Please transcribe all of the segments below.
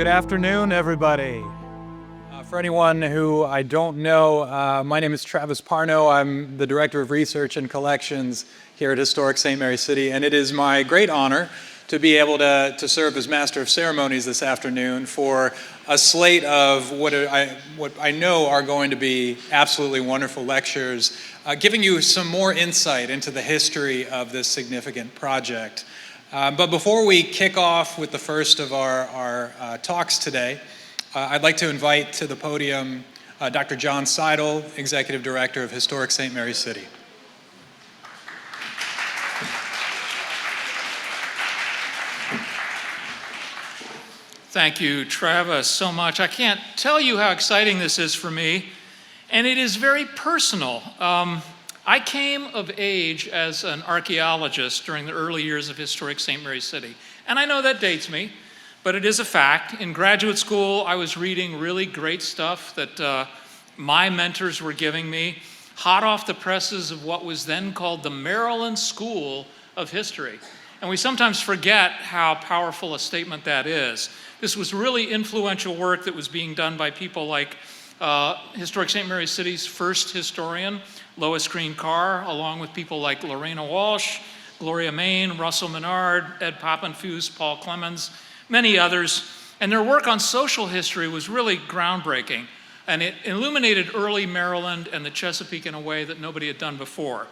Good afternoon, everybody. For anyone who I don't know, my name is Travis Parno. I'm the Director of Research and Collections here at Historic St. Mary City, and it is my great honor to be able to serve as Master of Ceremonies this afternoon for a slate of what I know are going to be absolutely wonderful lectures, giving you some more insight into the history of this significant project. But before we kick off with the first of our talks today, I'd like to invite to the podium Dr. John Seidel, Executive Director of Historic St. Mary City. Thank you, Travis, so much. I can't tell you how exciting this is for me, and it is very personal. I came of age as an archaeologist during the early years of Historic St. Mary City, and I know that dates me, but it is a fact. In graduate school, I was reading really great stuff that my mentors were giving me, hot off the presses of what was then called the Maryland School of History. And we sometimes forget how powerful a statement that is. This was really influential work that was being done by people like Historic St. Mary City's first historian, Lois Green Carr, along with people like Lorena Walsh, Gloria Main, Russell Menard, Ed Poppenfuse, Paul Clemens, many others. And their work on social history was really groundbreaking. And it illuminated early Maryland and the Chesapeake in a way that nobody had done before.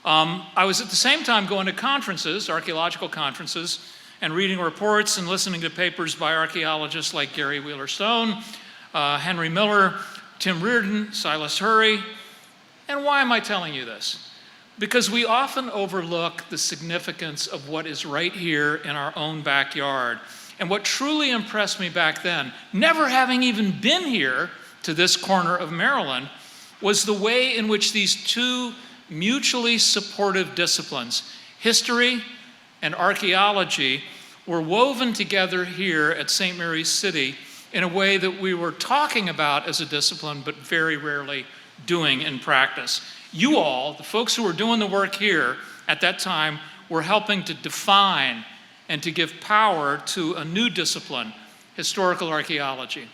I was at the same time going to conferences, archaeological conferences, and reading reports and listening to papers by archaeologists like Gary Wheeler Stone, Henry Miller, Tim Reardon, Silas Hurry. And why am I telling you this? Because we often overlook the significance of what is right here in our own backyard. And what truly impressed me back then, never having even been here to this corner of Maryland, was the way in which these two mutually supportive disciplines, history and archaeology, were woven together here at St. Mary's City in a way that we were talking about as a discipline, but very rarely doing in practice. You all, the folks who were doing the work here at that time, were helping to define and to give power to a new discipline, historical archaeology.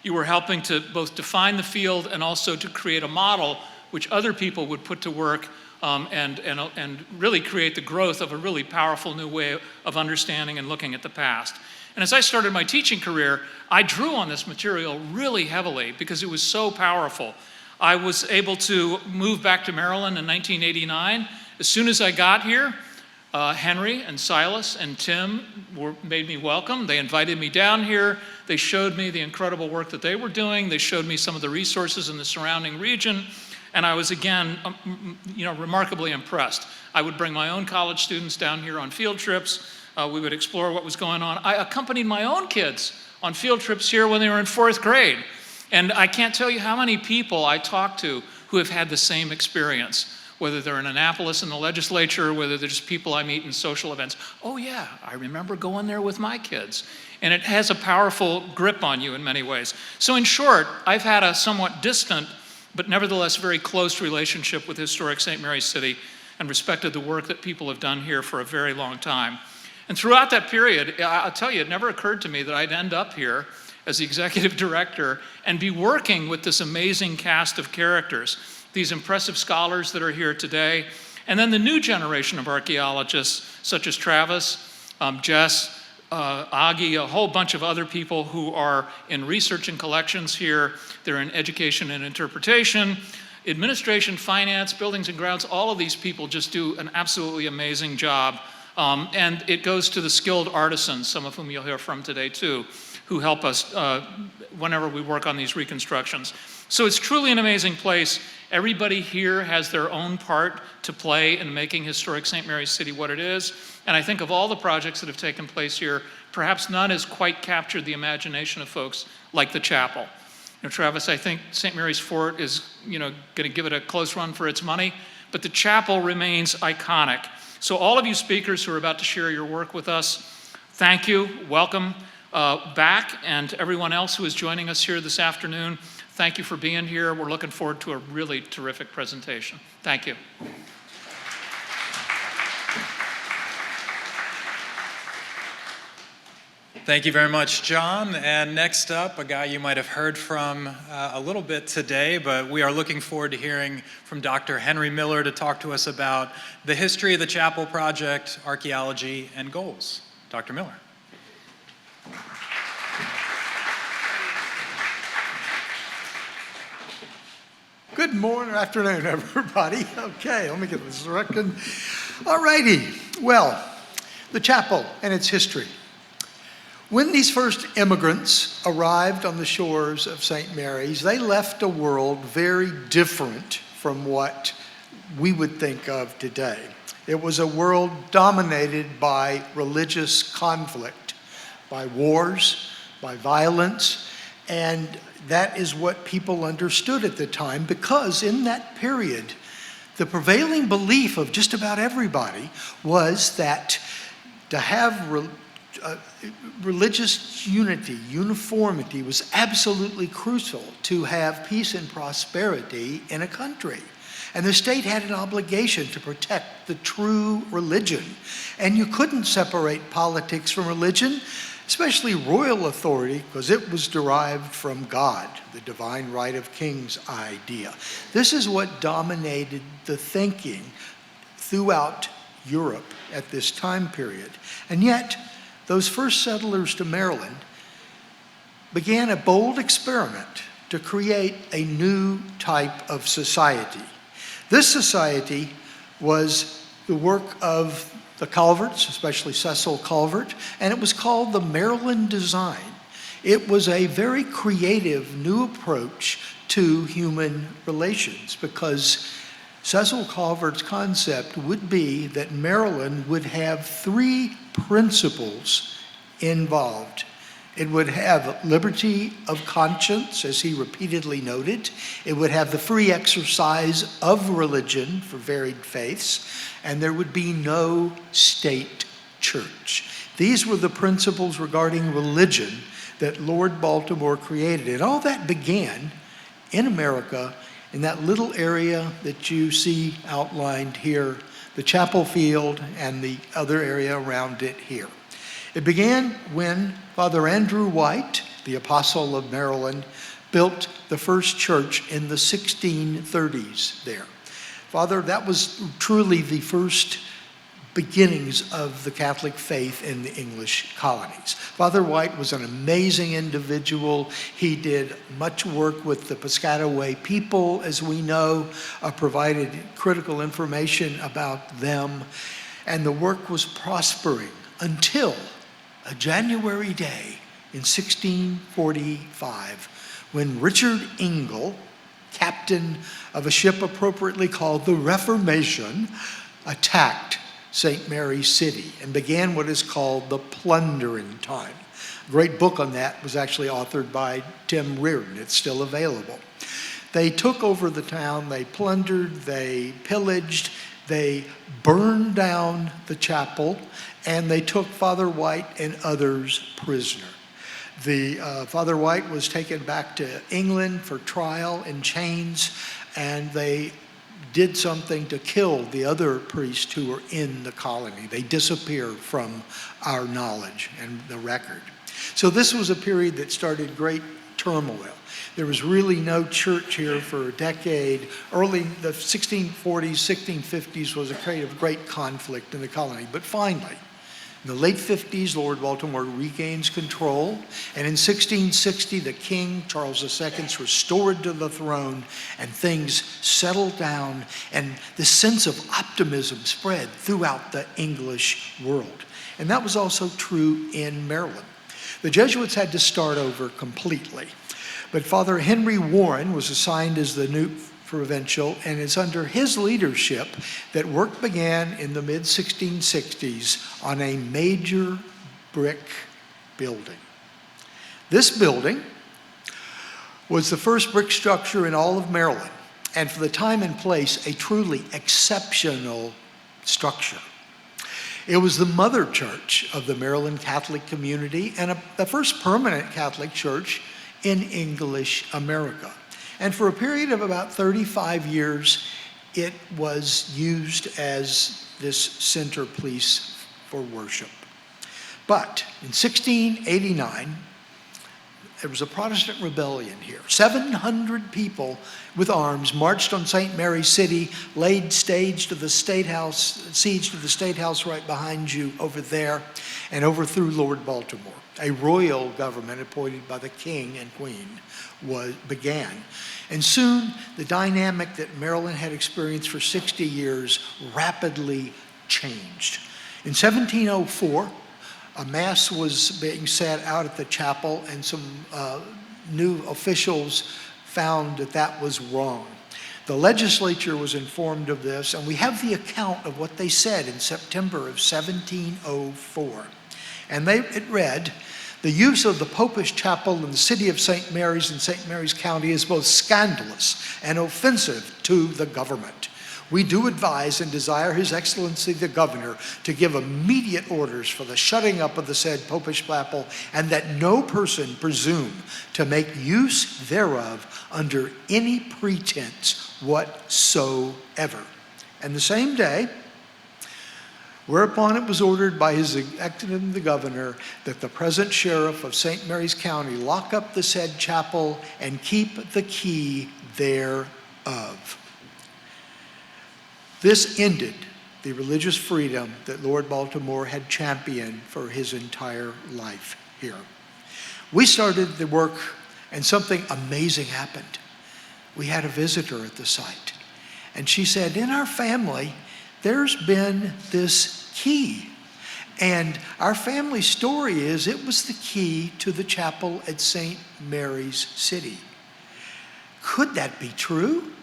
You were helping to both define the field and also to create a model which other people would put to work and really create the growth of a really powerful new way of understanding and looking at the past. And as I started my teaching career, I drew on this material really heavily because it was so powerful. I was able to move back to Maryland in 1989. As soon as I got here, Henry and Silas and Tim made me welcome. They invited me down here. They showed me the incredible work that they were doing. They showed me some of the resources in the surrounding region. And I was, again, remarkably impressed. I would bring my own college students down here on field trips. We would explore what was going on. I accompanied my own kids on field trips here when they were in 4th grade. And I can't tell you how many people I talked to who have had the same experience, whether they're in Annapolis in the legislature, whether they're just people I meet in social events. Oh yeah, I remember going there with my kids. And it has a powerful grip on you in many ways. So in short, I've had a somewhat distant, but nevertheless very close relationship with Historic St. Mary's City and respected the work that people have done here for a very long time. And throughout that period, I'll tell you, it never occurred to me that I'd end up here as the executive director and be working with this amazing cast of characters, these impressive scholars that are here today, and then the new generation of archaeologists such as Travis, Jess, Augie, a whole bunch of other people who are in research and collections here. They're in education and interpretation, administration, finance, buildings and grounds. All of these people just do an absolutely amazing job. And it goes to the skilled artisans, some of whom you'll hear from today too, who help us whenever we work on these reconstructions. So it's truly an amazing place. Everybody here has their own part to play in making Historic St. Mary's City what it is. And I think of all the projects that have taken place here, perhaps none has quite captured the imagination of folks like the chapel. Travis, I think St. Mary's Fort is going to give it a close run for its money, but the chapel remains iconic. So all of you speakers who are about to share your work with us, thank you, welcome back, and everyone else who is joining us here this afternoon, thank you for being here. We're looking forward to a really terrific presentation. Thank you. Thank you very much, John. And next up, a guy you might have heard from a little bit today, but we are looking forward to hearing from Dr. Henry Miller to talk to us about the history of the chapel project, archaeology, and goals. Dr. Miller. Good morning or afternoon, everybody. Okay, let me get this reckoned. All righty. Well, the chapel and its history. When these first immigrants arrived on the shores of St. Mary's, they left a world very different from what we would think of today. It was a world dominated by religious conflict, by wars, by violence, and that is what people understood at the time, because in that period, the prevailing belief of just about everybody was that to have religious unity, uniformity, was absolutely crucial to have peace and prosperity in a country. And the state had an obligation to protect the true religion. And you couldn't separate politics from religion, especially royal authority, because it was derived from God, the divine right of kings idea. This is what dominated the thinking throughout Europe at this time period. And yet, those first settlers to Maryland began a bold experiment to create a new type of society. This society was the work of the Calverts, especially Cecil Calvert, and it was called the Maryland Design. It was a very creative new approach to human relations, because Cecil Calvert's concept would be that Maryland would have three principles involved. It would have liberty of conscience, as he repeatedly noted. It would have the free exercise of religion for varied faiths, and there would be no state church. These were the principles regarding religion that Lord Baltimore created. And all that began in America, in that little area that you see outlined here, the chapel field and the other area around it here. It began when Father Andrew White, the Apostle of Maryland, built the first church in the 1630s there. Father, that was truly the first beginnings of the Catholic faith in the English colonies. Father White was an amazing individual. He did much work with the Piscataway people, as we know, provided critical information about them, and the work was prospering until a January day in 1645, when Richard Ingle, captain of a ship appropriately called the Reformation, attacked St. Mary's City and began what is called the plundering time. A great book on that was actually authored by Tim Reardon. It's still available. They took over the town, they plundered, they pillaged, they burned down the chapel, and they took Father White and others prisoner. Father White was taken back to England for trial in chains, and they did something to kill the other priests who were in the colony. They disappeared from our knowledge and the record. So this was a period that started great turmoil. There was really no church here for a decade. Early, the 1640s, 1650s was a period of great conflict in the colony. But finally, in the late 50s, Lord Baltimore regains control, and in 1660, the king, Charles II, is restored to the throne, and things settled down, and the sense of optimism spread throughout the English world. And that was also true in Maryland. The Jesuits had to start over completely, but Father Henry Warren was assigned as the new provincial, and it's under his leadership that work began in the mid-1660s on a major brick building. This building was the first brick structure in all of Maryland, and for the time and place, a truly exceptional structure. It was the mother church of the Maryland Catholic community and the first permanent Catholic church in English America. And for a period of about 35 years, it was used as this centerpiece for worship. But in 1689, there was a Protestant rebellion here. 700 people with arms marched on St. Mary's City, laid siege to the State House right behind you over there, and overthrew Lord Baltimore. A royal government appointed by the king and queen began. And soon, the dynamic that Maryland had experienced for 60 years rapidly changed. In 1704, a mass was being said out at the chapel, and some new officials found that that was wrong. The legislature was informed of this, and we have the account of what they said in September of 1704. And it read, "The use of the Popish chapel in the city of St. Mary's in St. Mary's County is both scandalous and offensive to the government. We do advise and desire His Excellency the Governor to give immediate orders for the shutting up of the said Popish chapel, and that no person presume to make use thereof under any pretense whatsoever." And the same day, whereupon it was ordered by His Excellency the Governor that the present sheriff of St. Mary's County lock up the said chapel and keep the key thereof. This ended the religious freedom that Lord Baltimore had championed for his entire life here. We started the work, and something amazing happened. We had a visitor at the site, and she said, "In our family, there's been this key. And our family story is it was the key to the chapel at St. Mary's City." Could that be true?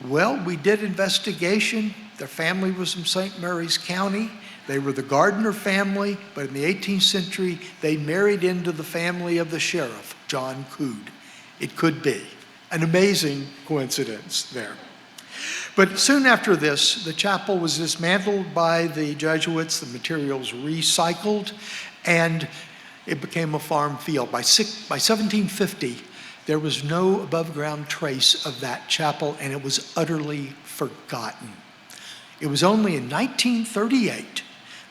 Well, we did investigation. Their family was from St. Mary's County. They were the Gardner family, but in the 18th century, they married into the family of the sheriff, John Coode. It could be. An amazing coincidence there. But soon after this, the chapel was dismantled by the Jesuits, the materials recycled, and it became a farm field. By 1750, there was no above-ground trace of that chapel, and it was utterly forgotten. It was only in 1938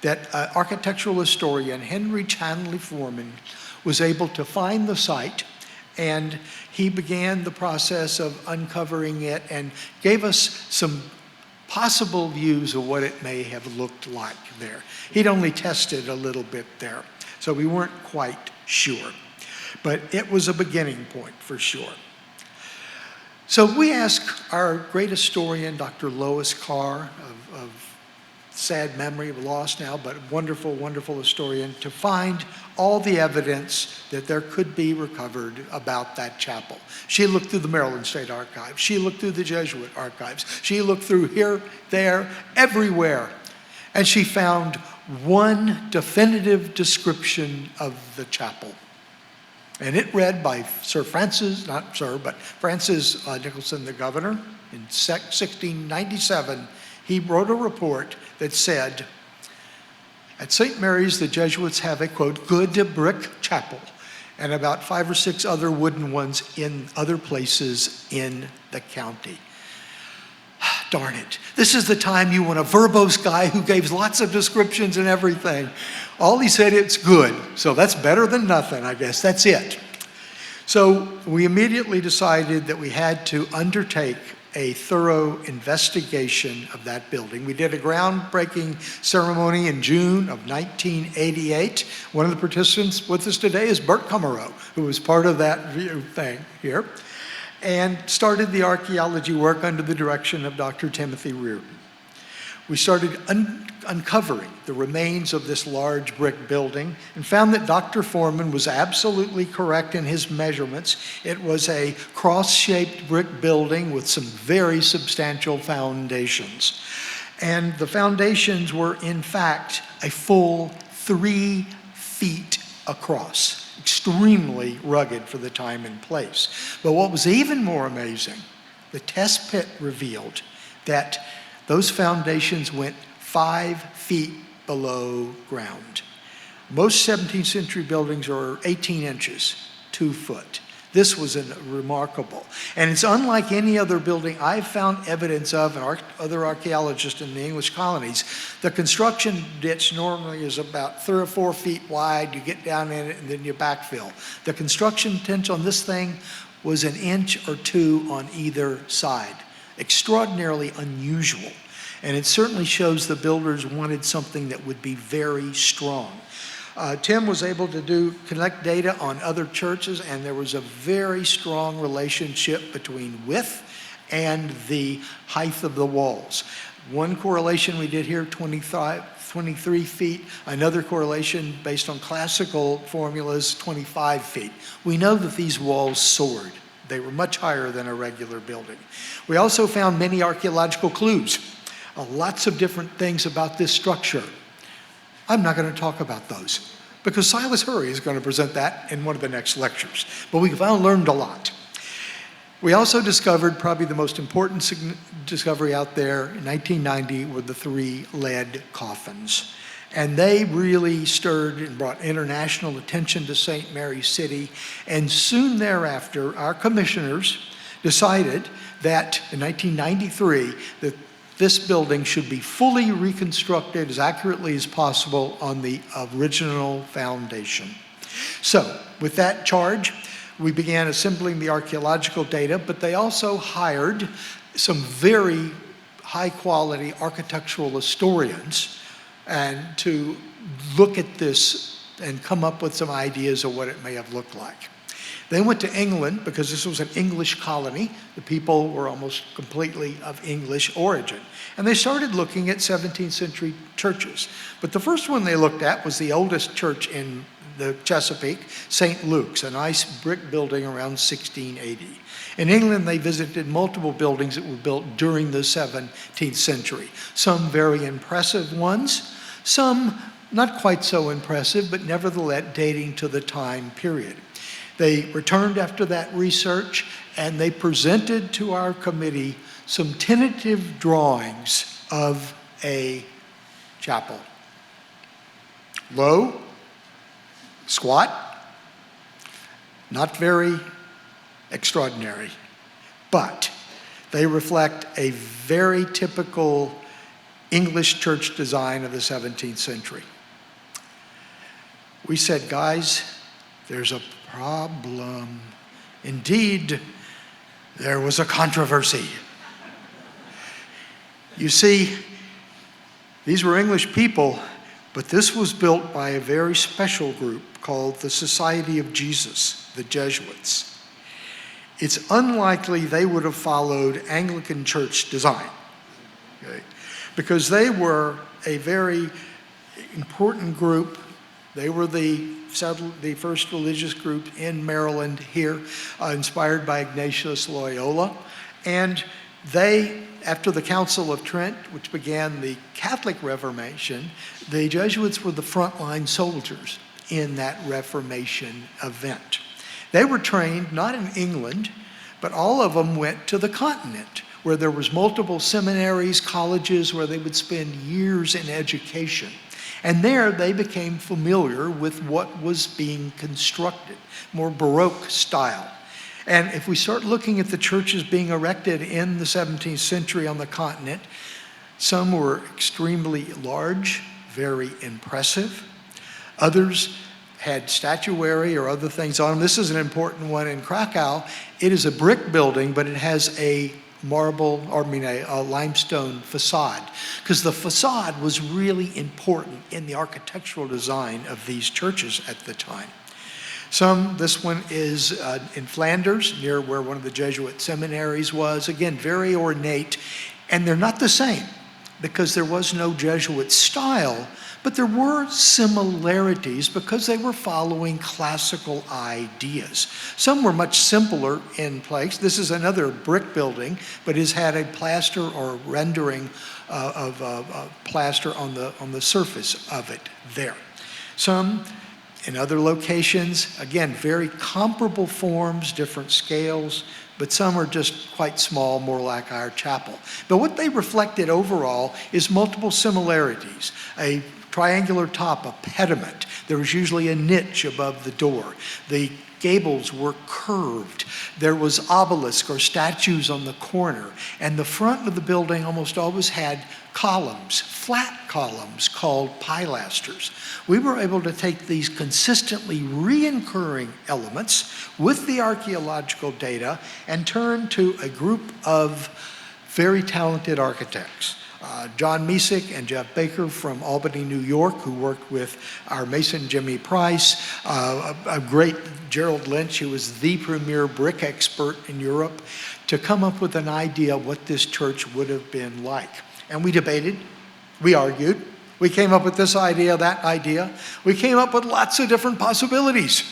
that architectural historian Henry Chanley Foreman was able to find the site, and he began the process of uncovering it and gave us some possible views of what it may have looked like there. He'd only tested a little bit there, so we weren't quite sure. But it was a beginning point for sure. So we asked our great historian, Dr. Lois Carr, of sad memory of loss now, but wonderful, wonderful historian, to find all the evidence that there could be recovered about that chapel. She looked through the Maryland State Archives. She looked through the Jesuit archives. She looked through here, there, everywhere. And she found one definitive description of the chapel. And it read by Francis Nicholson, the governor, in 1697. He wrote a report that said, "At St. Mary's, the Jesuits have a, quote, good brick chapel, and about 5 or 6 other wooden ones in other places in the county." Darn it. This is the time you want a verbose guy who gave lots of descriptions and everything. All he said, it's good. So that's better than nothing, I guess. That's it. So we immediately decided that we had to undertake a thorough investigation of that building. We did a groundbreaking ceremony in June of 1988. One of the participants with us today is Bert Kummerow, who was part of that thing here, and started the archaeology work under the direction of Dr. Timothy Reardon. We started uncovering the remains of this large brick building and found that Dr. Foreman was absolutely correct in his measurements. It was a cross-shaped brick building with some very substantial foundations. And the foundations were, in fact, a full 3 feet across. Extremely rugged for the time and place. But what was even more amazing, the test pit revealed that those foundations went 5 feet below ground. Most 17th century buildings are 18 inches, 2 foot. This was remarkable. And it's unlike any other building I've found evidence of, and other archaeologists in the English colonies. The construction ditch normally is about 3 or 4 feet wide. You get down in it and then you backfill. The construction ditch on this thing was 1 inch or 2 on either side. Extraordinarily unusual. And it certainly shows the builders wanted something that would be very strong. Tim was able to collect data on other churches, and there was a very strong relationship between width and the height of the walls. One correlation we did here, 23 feet. Another correlation based on classical formulas, 25 feet. We know that these walls soared. They were much higher than a regular building. We also found many archaeological clues. Lots of different things about this structure. I'm not going to talk about those because Silas Hurry is going to present that in one of the next lectures. But we've learned a lot. We also discovered probably the most important discovery out there in 1990 were the 3 lead coffins. And they really stirred and brought international attention to St. Mary's City. And soon thereafter, our commissioners decided that in 1993, that this building should be fully reconstructed as accurately as possible on the original foundation. So, with that charge, we began assembling the archaeological data, but they also hired some very high-quality architectural historians and to look at this and come up with some ideas of what it may have looked like. They went to England because this was an English colony. The people were almost completely of English origin. And they started looking at 17th century churches. But the first one they looked at was the oldest church in the Chesapeake, St. Luke's, a nice brick building around 1680. In England, they visited multiple buildings that were built during the 17th century. Some very impressive ones, some not quite so impressive, but nevertheless dating to the time period. They returned after that research and they presented to our committee some tentative drawings of a chapel. Low, squat, not very extraordinary, but they reflect a very typical English church design of the 17th century. We said, guys, there's a problem. Indeed, there was a controversy. You see, these were English people, but this was built by a very special group called the Society of Jesus, the Jesuits. It's unlikely they would have followed Anglican church design, okay? Because they were a very important group. They were the first religious group in Maryland here, inspired by Ignatius Loyola. And they, after the Council of Trent, which began the Catholic Reformation, the Jesuits were the frontline soldiers in that Reformation event. They were trained not in England, but all of them went to the continent, where there was multiple seminaries, colleges, where they would spend years in education. And there they became familiar with what was being constructed, more Baroque style. And if we start looking at the churches being erected in the 17th century on the continent, some were extremely large, very impressive. Others had statuary or other things on them. This is an important one in Krakow. It is a brick building, but it has a limestone facade, because the facade was really important in the architectural design of these churches at the time. This one is in Flanders, near where one of the Jesuit seminaries was. Again, very ornate, and they're not the same because there was no Jesuit style, but there were similarities because they were following classical ideas. Some were much simpler in place. This is another brick building, but has had a plaster or rendering of plaster on the surface of it there. Some in other locations, again, very comparable forms, different scales, but some are just quite small, more like our chapel. But what they reflected overall is multiple similarities. A triangular top, a pediment. There was usually a niche above the door. The gables were curved. There was obelisk or statues on the corner. And the front of the building almost always had columns, flat columns called pilasters. We were able to take these consistently reoccurring elements with the archaeological data and turn to a group of very talented architects. John Mesick and Jeff Baker from Albany, New York, who worked with our mason Jimmy Price, a great Gerald Lynch, who was the premier brick expert in Europe, to come up with an idea of what this church would have been like. And we debated, we argued, we came up with this idea, that idea. We came up with lots of different possibilities.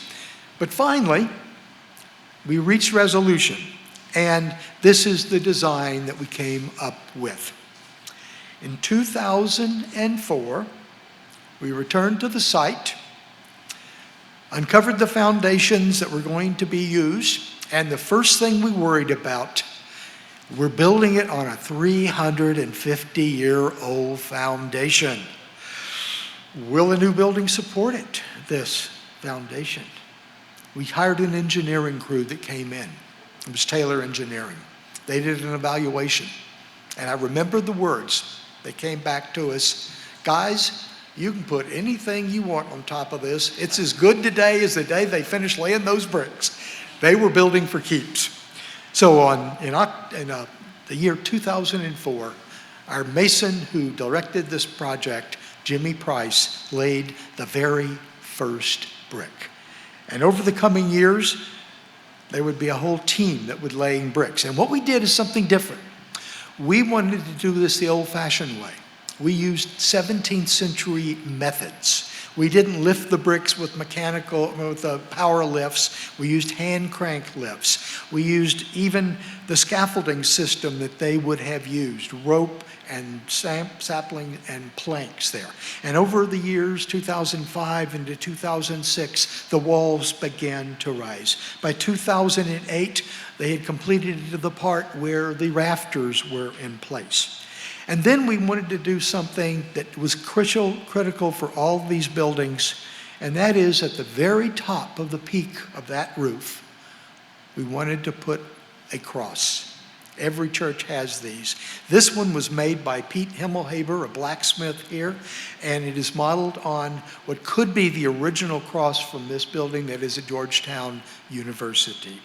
But finally, we reached resolution. And this is the design that we came up with. In 2004, we returned to the site, uncovered the foundations that were going to be used, and the first thing we worried about, we're building it on a 350-year-old foundation. Will the new building support it, this foundation? We hired an engineering crew that came in. It was Taylor Engineering. They did an evaluation. And I remember the words. They came back to us, guys, you can put anything you want on top of this. It's as good today as the day they finished laying those bricks. They were building for keeps. So in the year 2004, our mason who directed this project, Jimmy Price, laid the very first brick. And over the coming years, there would be a whole team that would laying bricks. And what we did is something different. We wanted to do this the old-fashioned way. We used 17th century methods. We didn't lift the bricks with power lifts. We used hand crank lifts. We used even the scaffolding system that they would have used, rope and sapling and planks there. And over the years, 2005 into 2006, the walls began to rise. By 2008, they had completed the part where the rafters were in place. And then we wanted to do something that was critical for all of these buildings, and that is at the very top of the peak of that roof, we wanted to put a cross. Every church has these. This one was made by Pete Himmelhaber, a blacksmith here, and it is modeled on what could be the original cross from this building that is at Georgetown University.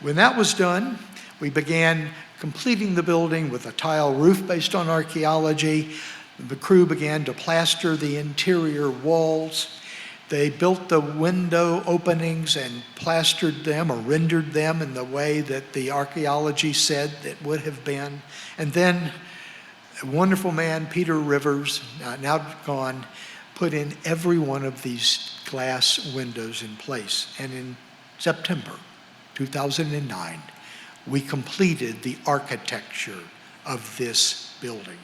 When that was done, we began completing the building with a tile roof based on archaeology. The crew began to plaster the interior walls. They built the window openings and plastered them or rendered them in the way that the archaeology said it would have been. And then a wonderful man, Peter Rivers, now gone, put in every one of these glass windows in place. And in September 2009, we completed the architecture of this building.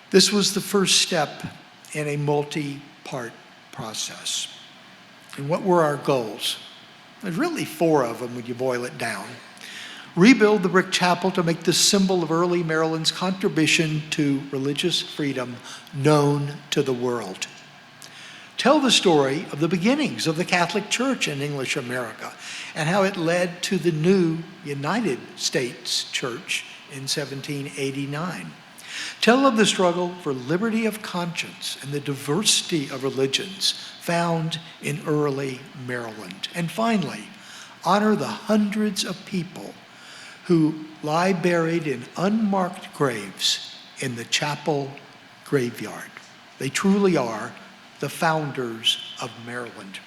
This was the first step in a multi-part process. And what were our goals? There's really 4 of them when you boil it down. Rebuild the brick chapel to make the symbol of early Maryland's contribution to religious freedom known to the world. Tell the story of the beginnings of the Catholic Church in English America and how it led to the new United States Church in 1789. Tell of the struggle for liberty of conscience and the diversity of religions found in early Maryland. And finally, honor the hundreds of people who lie buried in unmarked graves in the chapel graveyard. They truly are the founders of Maryland.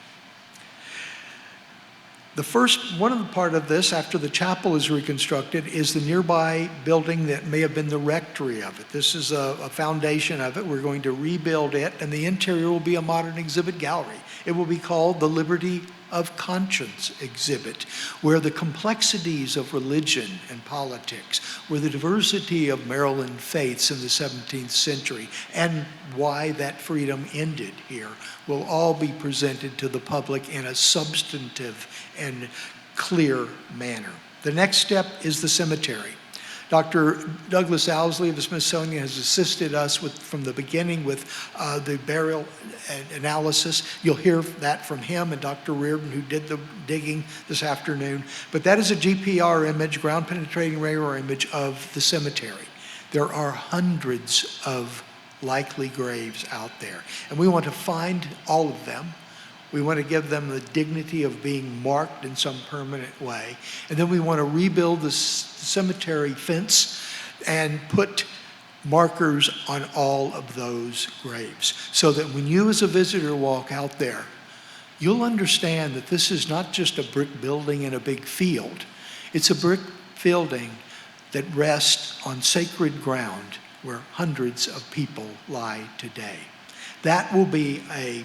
The first, one of the part of this, after the chapel is reconstructed, is the nearby building that may have been the rectory of it. This is a foundation of it. We're going to rebuild it, and the interior will be a modern exhibit gallery. It will be called the Liberty of Conscience exhibit, where the complexities of religion and politics, where the diversity of Maryland faiths in the 17th century, and why that freedom ended here, will all be presented to the public in a substantive and clear manner. The next step is the cemetery. Dr. Douglas Owsley of the Smithsonian has assisted us from the beginning with the burial analysis. You'll hear that from him and Dr. Reardon, who did the digging this afternoon. But that is a GPR image, ground penetrating radar image of the cemetery. There are hundreds of likely graves out there, and we want to find all of them. We want to give them the dignity of being marked in some permanent way. And then we want to rebuild the cemetery fence and put markers on all of those graves, so that when you as a visitor walk out there, you'll understand that this is not just a brick building in a big field. It's a brick building that rests on sacred ground where hundreds of people lie today. That will be a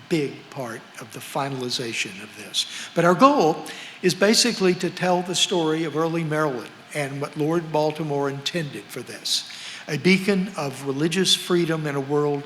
big part of the finalization of this. But our goal is basically to tell the story of early Maryland and what Lord Baltimore intended for this. A beacon of religious freedom in a world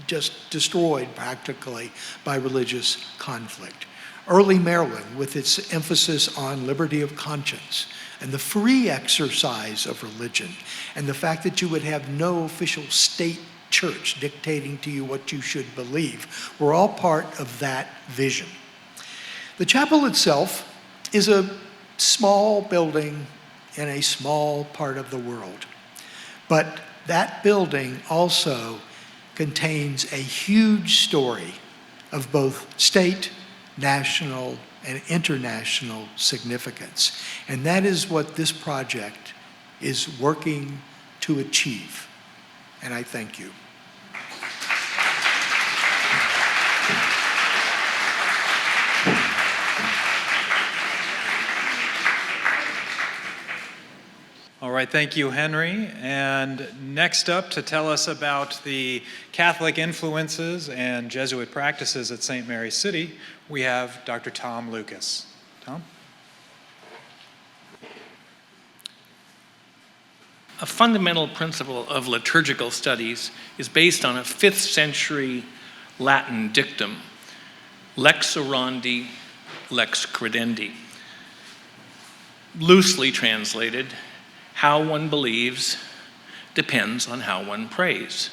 just destroyed practically by religious conflict. Early Maryland, with its emphasis on liberty of conscience and the free exercise of religion, and the fact that you would have no official state church dictating to you what you should believe, were all part of that vision. The chapel itself is a small building in a small part of the world, but that building also contains a huge story of both state, national, and international significance. And that is what this project is working to achieve. And I thank you. All right, thank you, Henry. And next up to tell us about the Catholic influences and Jesuit practices at St. Mary's City, we have Dr. Tom Lucas. Tom? A fundamental principle of liturgical studies is based on a 5th century Latin dictum, lex orandi, lex credendi. Loosely translated, how one believes depends on how one prays.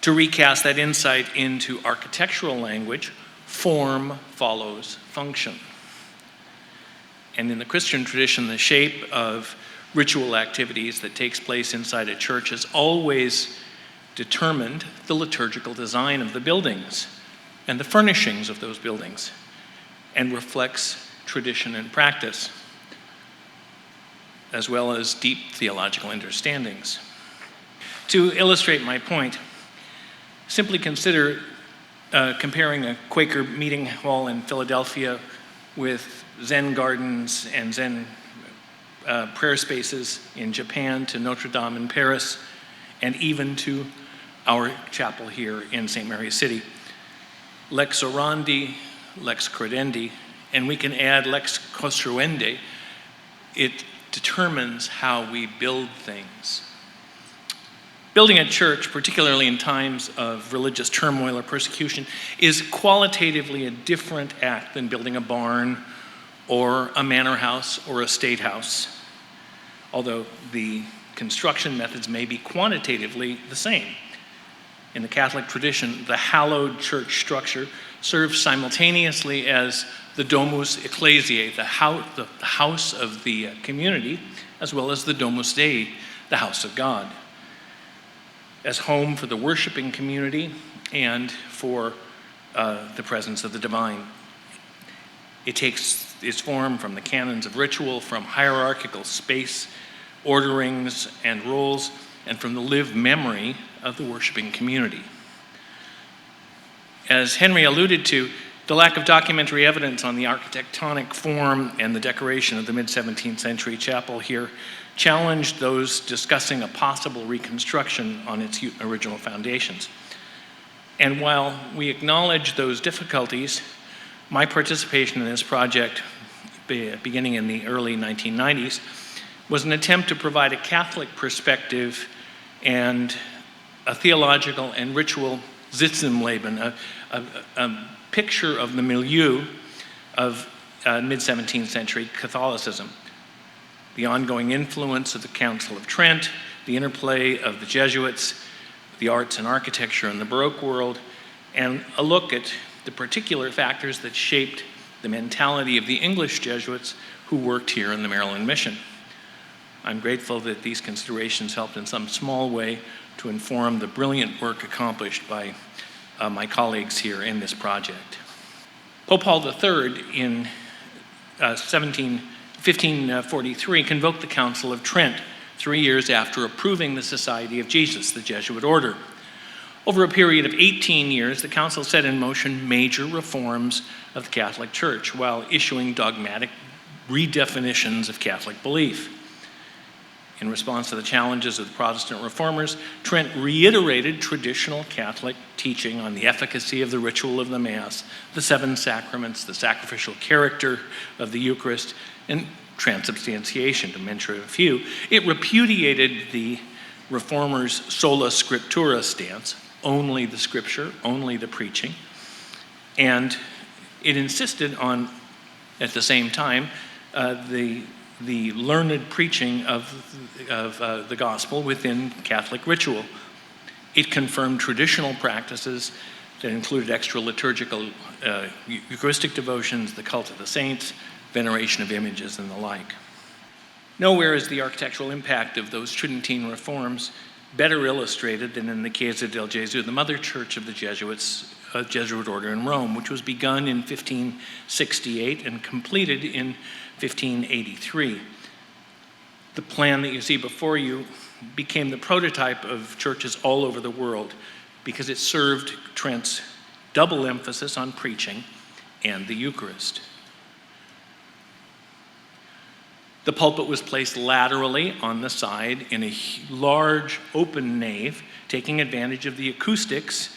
To recast that insight into architectural language, form follows function. And in the Christian tradition, the shape of ritual activities that takes place inside a church has always determined the liturgical design of the buildings and the furnishings of those buildings, and reflects tradition and practice, as well as deep theological understandings. To illustrate my point, simply consider comparing a Quaker meeting hall in Philadelphia with Zen gardens and Zen prayer spaces in Japan to Notre Dame in Paris, and even to our chapel here in St. Mary's City. Lex orandi, lex credendi, and we can add lex construendi. It determines how we build things. Building a church, particularly in times of religious turmoil or persecution, is qualitatively a different act than building a barn or a manor house or a state house, although the construction methods may be quantitatively the same. In the Catholic tradition, the hallowed church structure serves simultaneously as the domus ecclesiae, the house of the community, as well as the domus Dei, the house of God, as home for the worshiping community and for the presence of the divine. It takes its form from the canons of ritual, from hierarchical space, orderings, and roles, and from the lived memory of the worshiping community. As Henry alluded to, the lack of documentary evidence on the architectonic form and the decoration of the mid-17th century chapel here challenged those discussing a possible reconstruction on its original foundations. And while we acknowledge those difficulties, my participation in this project, beginning in the early 1990s, was an attempt to provide a Catholic perspective and a theological and ritual Sitzungsleben, a picture of the milieu of mid-17th century Catholicism. the ongoing influence of the Council of Trent, the interplay of the Jesuits, the arts and architecture in the Baroque world, and a look at the particular factors that shaped the mentality of the English Jesuits who worked here in the Maryland Mission. I'm grateful that these considerations helped in some small way to inform the brilliant work accomplished by my colleagues here in this project. Pope Paul III in 1543 convoked the Council of Trent 3 years after approving the Society of Jesus, the Jesuit order. Over a period of 18 years, the Council set in motion major reforms of the Catholic Church while issuing dogmatic redefinitions of Catholic belief. In response to the challenges of the Protestant reformers, Trent reiterated traditional Catholic teaching on the efficacy of the ritual of the Mass, the seven sacraments, the sacrificial character of the Eucharist, and transubstantiation, to mention a few. It repudiated the reformers' sola scriptura stance, only the scripture, only the preaching, and it insisted on, at the same time, the learned preaching of the gospel within Catholic ritual. It confirmed traditional practices that included extra liturgical Eucharistic devotions, the cult of the saints, veneration of images, and the like. Nowhere is the architectural impact of those Tridentine reforms better illustrated than in the Chiesa del Gesù, the mother church of the Jesuits, Jesuit order in Rome, which was begun in 1568 and completed in 1583. The plan that you see before you became the prototype of churches all over the world because it served Trent's double emphasis on preaching and the Eucharist. The pulpit was placed laterally on the side in a large open nave, taking advantage of the acoustics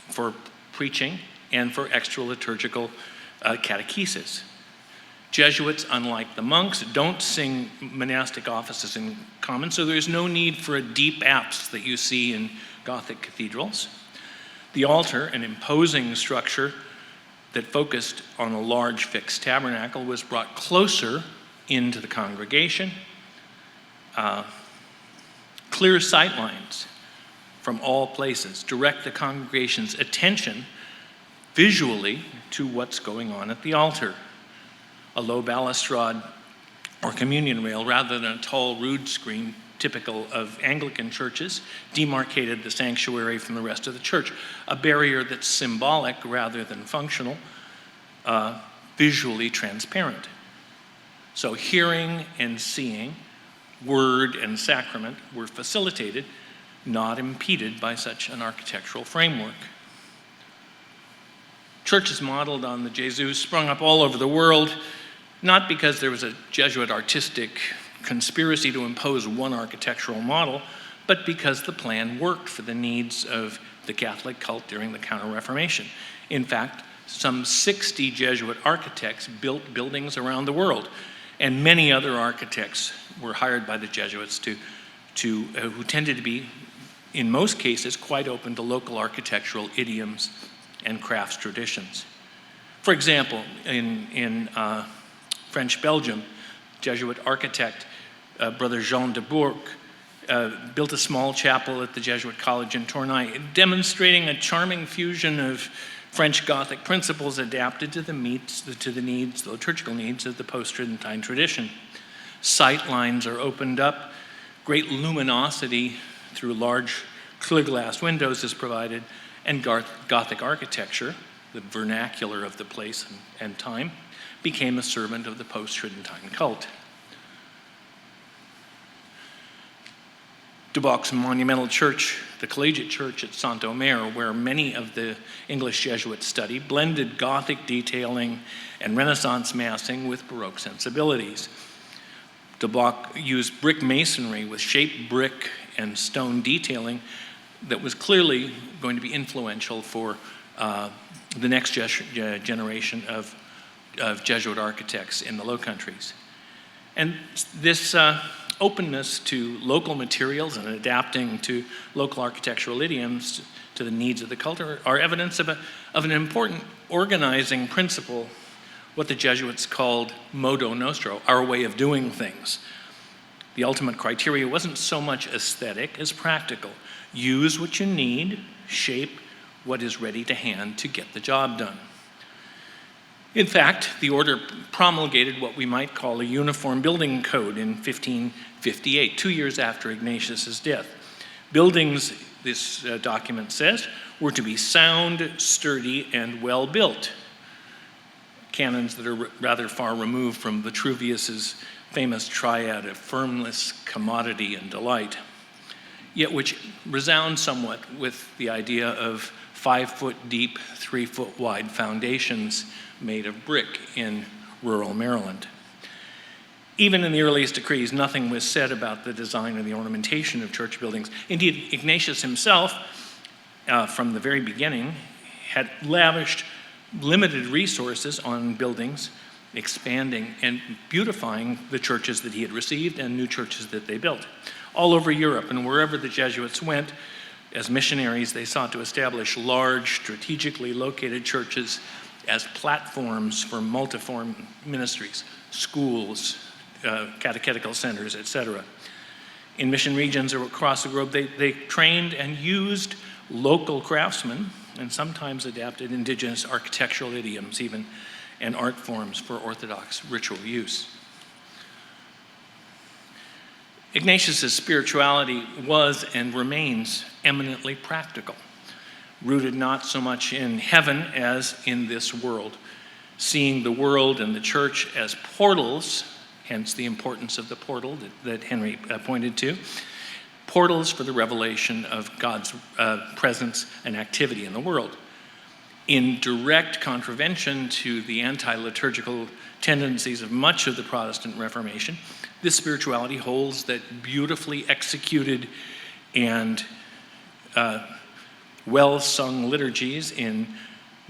for preaching and for extra liturgical catechesis. Jesuits, unlike the monks, don't sing monastic offices in common, so there's no need for a deep apse that you see in Gothic cathedrals. The altar, an imposing structure that focused on a large fixed tabernacle, was brought closer into the congregation. Clear sight lines from all places direct the congregation's attention visually to what's going on at the altar. A low balustrade or communion rail rather than a tall rood screen typical of Anglican churches demarcated the sanctuary from the rest of the church, a barrier that's symbolic rather than functional, visually transparent. So hearing and seeing, word and sacrament were facilitated, not impeded by such an architectural framework. Churches modeled on the Jesuits sprung up all over the world, not because there was a Jesuit artistic conspiracy to impose one architectural model, but because the plan worked for the needs of the Catholic cult during the Counter-Reformation. In fact, some 60 Jesuit architects built buildings around the world, and many other architects were hired by the Jesuits who tended to be, in most cases, quite open to local architectural idioms and crafts traditions. For example, in French Belgium, Jesuit architect Brother Jean de Bourg built a small chapel at the Jesuit College in Tournai, demonstrating a charming fusion of French Gothic principles adapted to the liturgical needs of the post-Tridentine tradition. Sight lines are opened up, great luminosity through large clear glass windows is provided, and Gothic architecture, the vernacular of the place and time, became a servant of the post-Tridentine cult. Duboc's monumental church, the Collegiate Church at Saint-Omer, where many of the English Jesuits studied, blended Gothic detailing and Renaissance massing with Baroque sensibilities. Duboc used brick masonry with shaped brick and stone detailing that was clearly going to be influential for the next generation of Jesuit architects in the Low Countries. And this openness to local materials and adapting to local architectural idioms to the needs of the culture are evidence of an important organizing principle what the Jesuits called modo nostro, our way of doing things. The ultimate criteria wasn't so much aesthetic as practical. Use what you need, shape what is ready to hand to get the job done. In fact, the order promulgated what we might call a uniform building code in 1558, 2 years after Ignatius's death. Buildings, this document says, were to be sound, sturdy, and well built. Canons that are rather far removed from Vitruvius's famous triad of firmness, commodity, and delight, yet which resound somewhat with the idea of 5-foot deep, 3-foot wide foundations made of brick in rural Maryland. Even in the earliest decrees, nothing was said about the design and the ornamentation of church buildings. Indeed, Ignatius himself, from the very beginning, had lavished limited resources on buildings, expanding and beautifying the churches that he had received and new churches that they built. All over Europe and wherever the Jesuits went, as missionaries, they sought to establish large, strategically located churches as platforms for multiform ministries, schools, catechetical centers, etc. In mission regions across the globe, they trained and used local craftsmen and sometimes adapted indigenous architectural idioms even and art forms for Orthodox ritual use. Ignatius's spirituality was and remains eminently practical, rooted not so much in heaven as in this world, seeing the world and the church as portals, hence the importance of the portal that Henry pointed to, portals for the revelation of God's presence and activity in the world. In direct contravention to the anti-liturgical tendencies of much of the Protestant Reformation, this spirituality holds that beautifully executed and well-sung liturgies in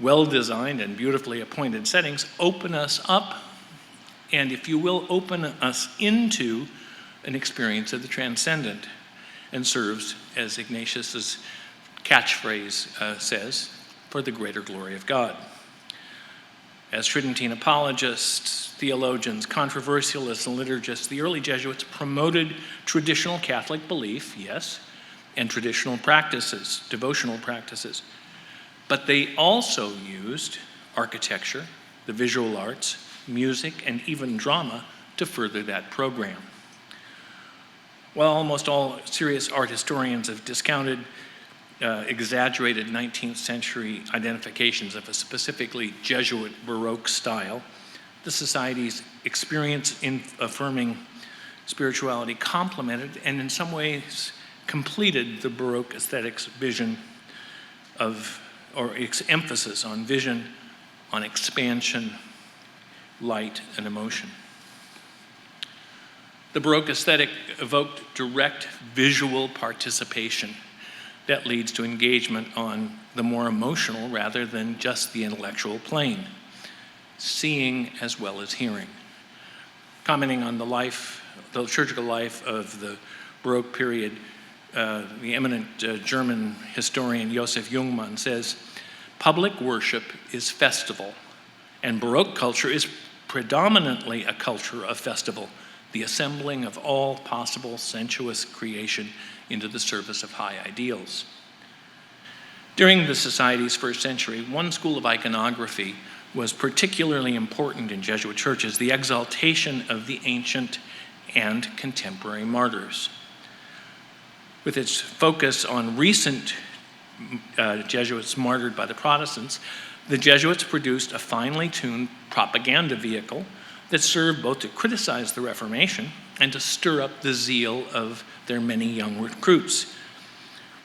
well-designed and beautifully appointed settings open us up, and if you will, open us into an experience of the transcendent, and serves, as Ignatius's catchphrase says, for the greater glory of God. As Tridentine apologists, theologians, controversialists, and liturgists, the early Jesuits promoted traditional Catholic belief, yes, and traditional practices, devotional practices. But they also used architecture, the visual arts, music, and even drama to further that program. While almost all serious art historians have discounted exaggerated 19th century identifications of a specifically Jesuit Baroque style, the Society's experience in affirming spirituality complemented and in some ways completed the Baroque aesthetics vision of, or its emphasis on vision, on expansion, light, and emotion. The Baroque aesthetic evoked direct visual participation that leads to engagement on the more emotional rather than just the intellectual plane, seeing as well as hearing. Commenting on the liturgical life of the Baroque period, the eminent German historian Josef Jungmann says, "Public worship is festival, and Baroque culture is predominantly a culture of festival, the assembling of all possible sensuous creation into the service of high ideals." During the Society's first century, one school of iconography was particularly important in Jesuit churches, the exaltation of the ancient and contemporary martyrs. With its focus on recent Jesuits martyred by the Protestants, the Jesuits produced a finely tuned propaganda vehicle that served both to criticize the Reformation and to stir up the zeal of their many young recruits.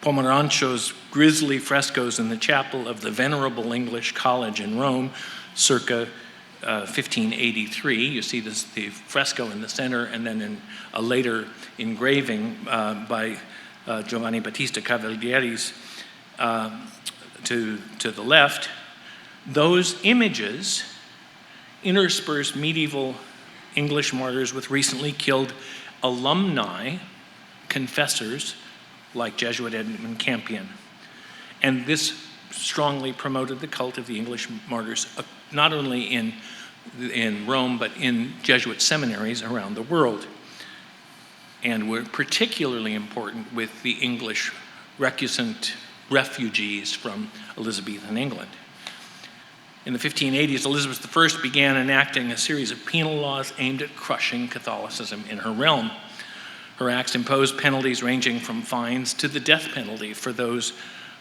Pomerancho's grisly frescoes in the chapel of the Venerable English College in Rome, circa 1583, you see the fresco in the center, and then in a later engraving by Giovanni Battista Cavalieri's to the left, those images intersperse medieval English martyrs with recently killed alumni confessors like Jesuit Edmund Campion. And this strongly promoted the cult of the English martyrs, not only in in Rome, but in Jesuit seminaries around the world, and were particularly important with the English recusant refugees from Elizabethan England. In the 1580s, Elizabeth I began enacting a series of penal laws aimed at crushing Catholicism in her realm. Her acts imposed penalties ranging from fines to the death penalty for those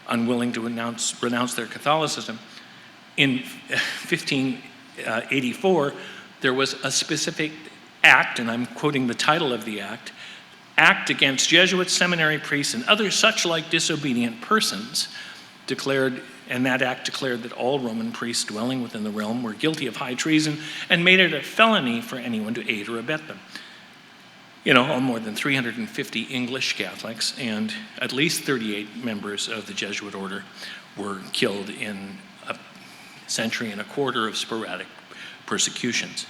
unwilling to renounce their Catholicism. In 1584, there was a specific act, and I'm quoting the title of the act, "Act against Jesuit seminary priests and other such like disobedient persons," and that act declared that all Roman priests dwelling within the realm were guilty of high treason and made it a felony for anyone to aid or abet them. More than 350 English Catholics and at least 38 members of the Jesuit order were killed in a century and a quarter of sporadic persecutions.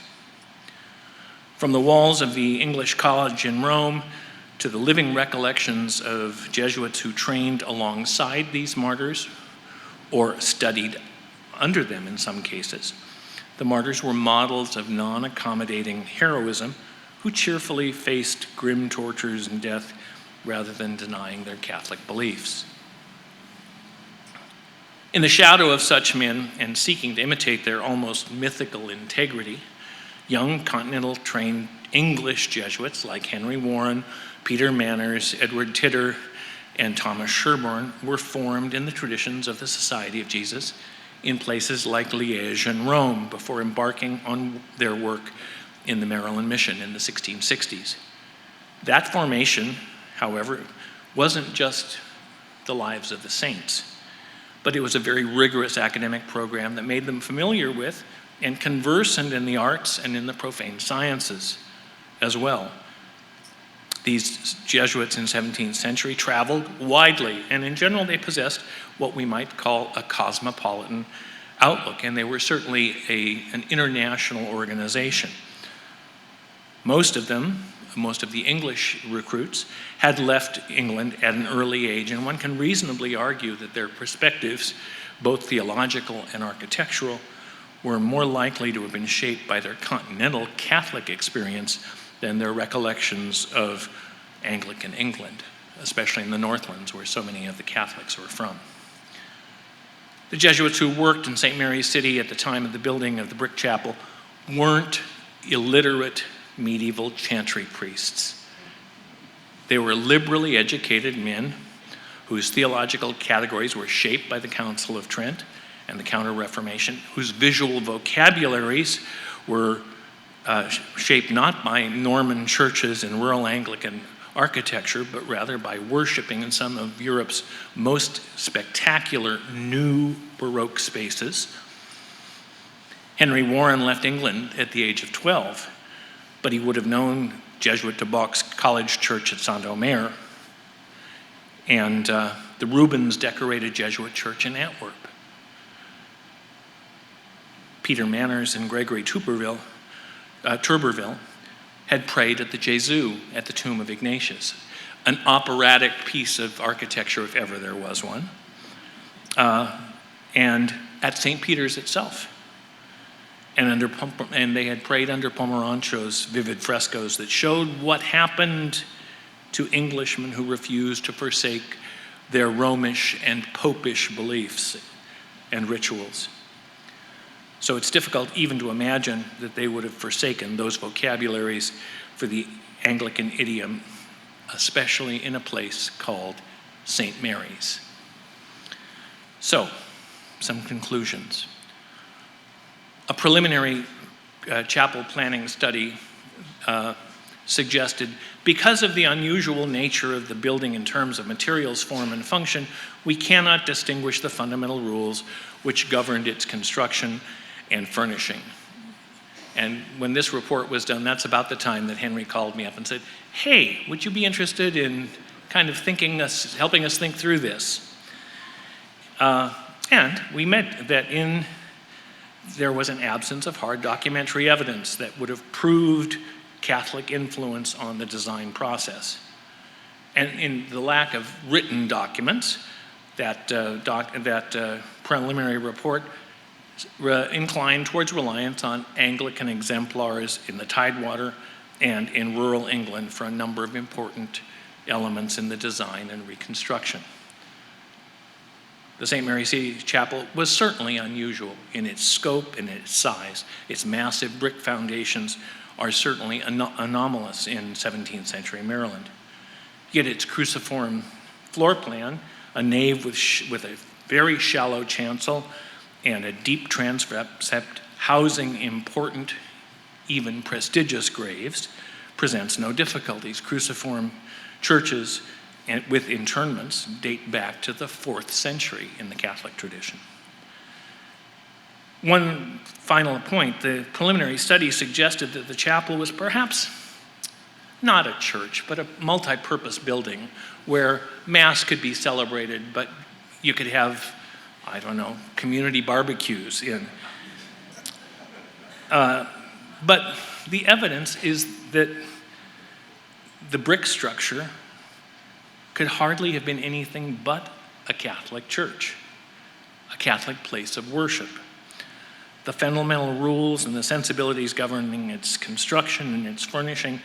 From the walls of the English College in Rome to the living recollections of Jesuits who trained alongside these martyrs or studied under them in some cases, the martyrs were models of non-accommodating heroism who cheerfully faced grim tortures and death rather than denying their Catholic beliefs. In the shadow of such men and seeking to imitate their almost mythical integrity, young continental-trained English Jesuits like Henry Warren, Peter Manners, Edward Tidder, and Thomas Sherborne were formed in the traditions of the Society of Jesus in places like Liège and Rome before embarking on their work in the Maryland Mission in the 1660s. That formation, however, wasn't just the lives of the saints, but it was a very rigorous academic program that made them familiar with and conversant in the arts and in the profane sciences as well. These Jesuits in the 17th century traveled widely, and in general they possessed what we might call a cosmopolitan outlook, and they were certainly an international organization. Most of the English recruits, had left England at an early age, and one can reasonably argue that their perspectives, both theological and architectural, were more likely to have been shaped by their continental Catholic experience than their recollections of Anglican England, especially in the Northlands where so many of the Catholics were from. The Jesuits who worked in St. Mary's City at the time of the building of the brick chapel weren't illiterate medieval chantry priests. They were liberally educated men whose theological categories were shaped by the Council of Trent and the Counter-Reformation, whose visual vocabularies were shaped not by Norman churches and rural Anglican architecture, but rather by worshiping in some of Europe's most spectacular new Baroque spaces. Henry Warren left England at the age of 12, but he would have known Jesuit de Boc's College Church at Saint-Omer and the Rubens decorated Jesuit church in Antwerp. Peter Manners and Gregory Turberville had prayed at the Jesuit at the tomb of Ignatius, an operatic piece of architecture if ever there was one, and at St. Peter's itself. And they had prayed under Pomerancho's vivid frescoes that showed what happened to Englishmen who refused to forsake their Romish and Popish beliefs and rituals. So it's difficult even to imagine that they would have forsaken those vocabularies for the Anglican idiom, especially in a place called St. Mary's. So, some conclusions. A preliminary chapel planning study suggested, because of the unusual nature of the building in terms of materials, form, and function, we cannot distinguish the fundamental rules which governed its construction and furnishing. And when this report was done, that's about the time that Henry called me up and said, "Hey, would you be interested in kind of helping us think through this?" And we met that there was an absence of hard documentary evidence that would have proved Catholic influence on the design process. And in the lack of written documents, that preliminary report inclined towards reliance on Anglican exemplars in the Tidewater and in rural England for a number of important elements in the design and reconstruction. The St. Mary City Chapel was certainly unusual in its scope and its size. Its massive brick foundations are certainly anomalous in 17th century Maryland. Yet its cruciform floor plan, a nave with a very shallow chancel and a deep transept housing important, even prestigious graves, presents no difficulties. Cruciform churches with interments date back to the 4th century in the Catholic tradition. One final point, the preliminary study suggested that the chapel was perhaps not a church, but a multi-purpose building where Mass could be celebrated, but you could have, I don't know, community barbecues in. But the evidence is that the brick structure could hardly have been anything but a Catholic church, a Catholic place of worship. The fundamental rules and the sensibilities governing its construction and its furnishing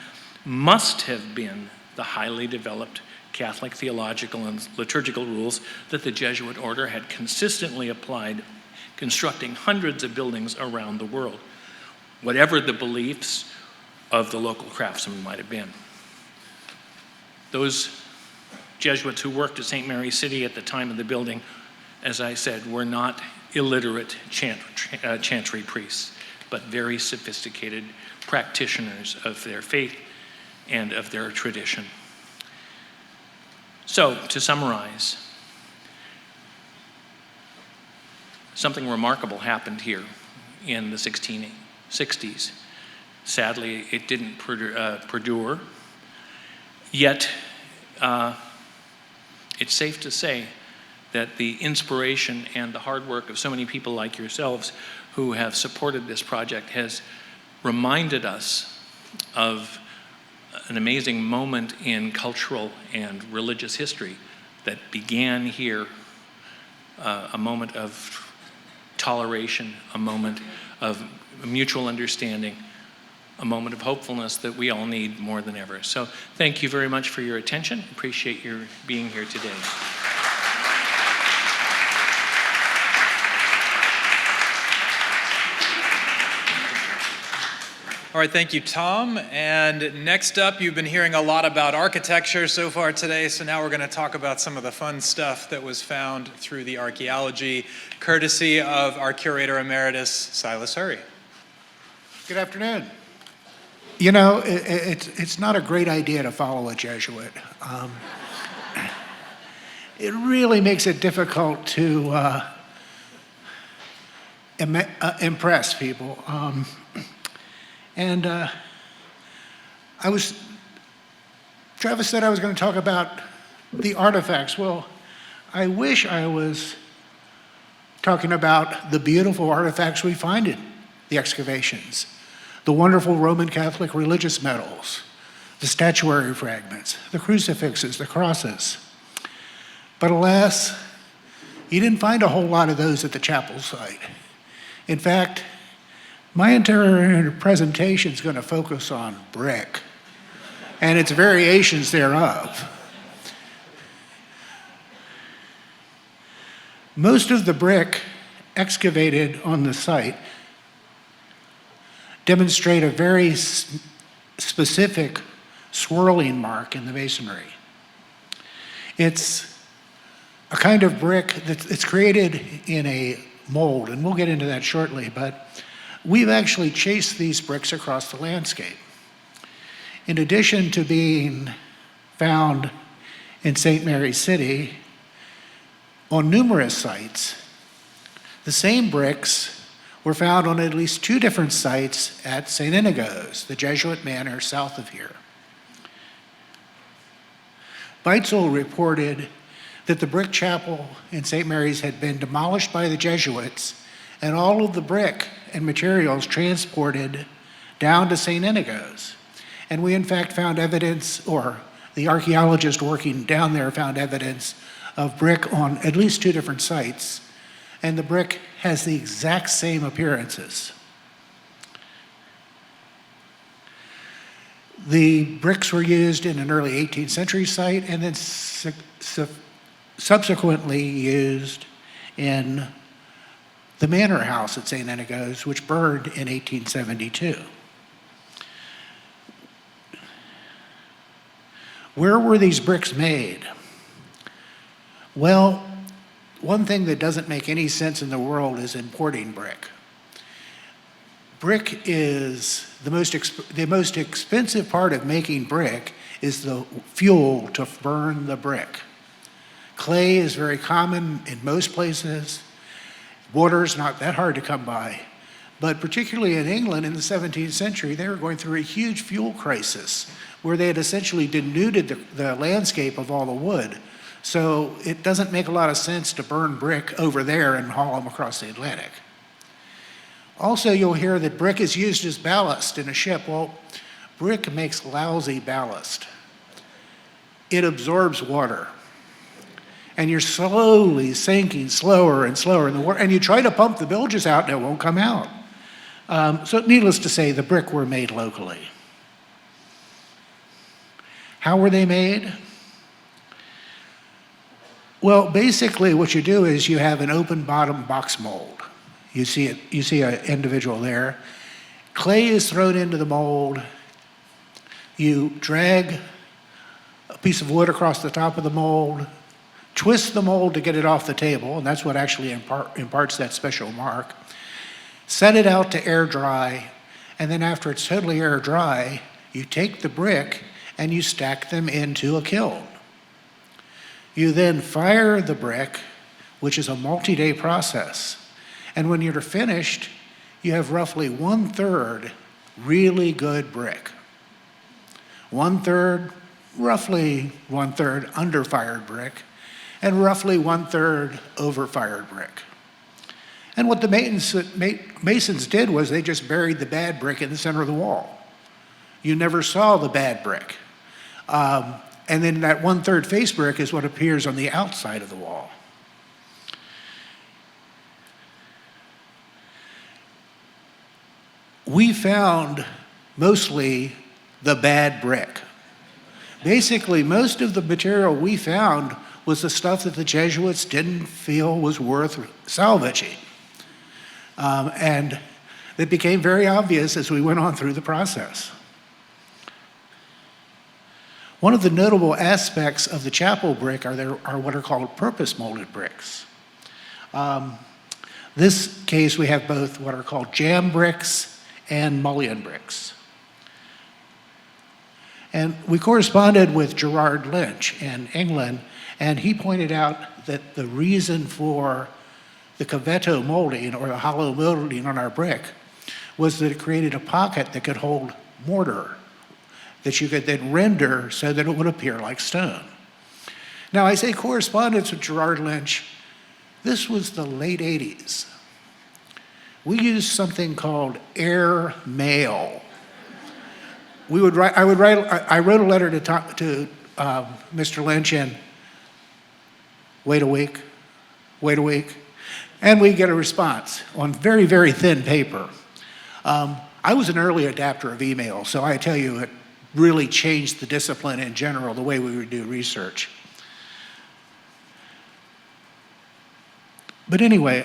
must have been the highly developed Catholic theological and liturgical rules that the Jesuit order had consistently applied, constructing hundreds of buildings around the world, whatever the beliefs of the local craftsmen might have been. Those Jesuits who worked at St. Mary City at the time of the building, as I said, were not illiterate chantry priests, but very sophisticated practitioners of their faith and of their tradition. So, to summarize, something remarkable happened here in the 1660s. Sadly, it didn't perdure, yet it's safe to say that the inspiration and the hard work of so many people like yourselves who have supported this project has reminded us of an amazing moment in cultural and religious history that began here, a moment of toleration, a moment of mutual understanding, a moment of hopefulness that we all need more than ever. So thank you very much for your attention. Appreciate your being here today. All right, thank you, Tom. And next up, you've been hearing a lot about architecture so far today, so now we're going to talk about some of the fun stuff that was found through the archaeology, courtesy of our curator emeritus, Silas D. Good afternoon. You know, it's not a great idea to follow a Jesuit. It really makes it difficult to impress people. Travis said I was going to talk about the artifacts. Well, I wish I was talking about the beautiful artifacts we find in the excavations, the wonderful Roman Catholic religious medals, the statuary fragments, the crucifixes, the crosses. But alas, you didn't find a whole lot of those at the chapel site. In fact, my entire presentation is going to focus on brick and its variations thereof. Most of the brick excavated on the site demonstrate a very specific swirling mark in the masonry. It's a kind of brick that's created in a mold, and we'll get into that shortly, but we've actually chased these bricks across the landscape. In addition to being found in St. Mary City on numerous sites, the same bricks were found on at least 2 different sites at St. Inigo's, the Jesuit manor south of here. Beitzel reported that the brick chapel in St. Mary's had been demolished by the Jesuits and all of the brick and materials transported down to St. Inigo's. And we in fact found evidence, or the archaeologist working down there found evidence of brick on at least 2 different sites and the brick has the exact same appearances. The bricks were used in an early 18th century site and then subsequently used in the manor house at St. Inigoes, which burned in 1872. Where were these bricks made? Well, one thing that doesn't make any sense in the world is importing brick. Brick is the most expensive part of making brick is the fuel to burn the brick. Clay is very common in most places. Water is not that hard to come by. But particularly in England in the 17th century, they were going through a huge fuel crisis where they had essentially denuded the landscape of all the wood. So it doesn't make a lot of sense to burn brick over there and haul them across the Atlantic. Also, you'll hear that brick is used as ballast in a ship. Well, brick makes lousy ballast. It absorbs water. And you're slowly sinking slower and slower in the water. And you try to pump the bilges out and it won't come out. So needless to say, the brick were made locally. How were they made? Well, basically what you do is you have an open bottom box mold. You see an individual there. Clay is thrown into the mold. You drag a piece of wood across the top of the mold, twist the mold to get it off the table, and that's what actually imparts that special mark. Set it out to air dry, and then after it's totally air dry, you take the brick and you stack them into a kiln. You then fire the brick, which is a multi-day process. And when you're finished, you have roughly 1/3 really good brick. 1/3, roughly 1/3 under-fired brick, and roughly 1/3 over-fired brick. And what the Masons did was they just buried the bad brick in the center of the wall. You never saw the bad brick. And then that 1/3 face brick is what appears on the outside of the wall. We found mostly the bad brick. Basically, most of the material we found was the stuff that the Jesuits didn't feel was worth salvaging. And it became very obvious as we went on through the process. One of the notable aspects of the chapel brick are what are called purpose molded bricks. This case, we have both what are called jam bricks and mullion bricks. And we corresponded with Gerard Lynch in England, and he pointed out that the reason for the cavetto molding, or the hollow molding on our brick, was that it created a pocket that could hold mortar that you could then render so that it would appear like stone. Now, I say correspondence with Gerard Lynch. This was the late 80s. We used something called air mail. I wrote a letter to Mr. Lynch and wait a week, and we get a response on very, very thin paper. I was an early adapter of email, so I tell you, it really changed the discipline in general, the way we would do research. But anyway,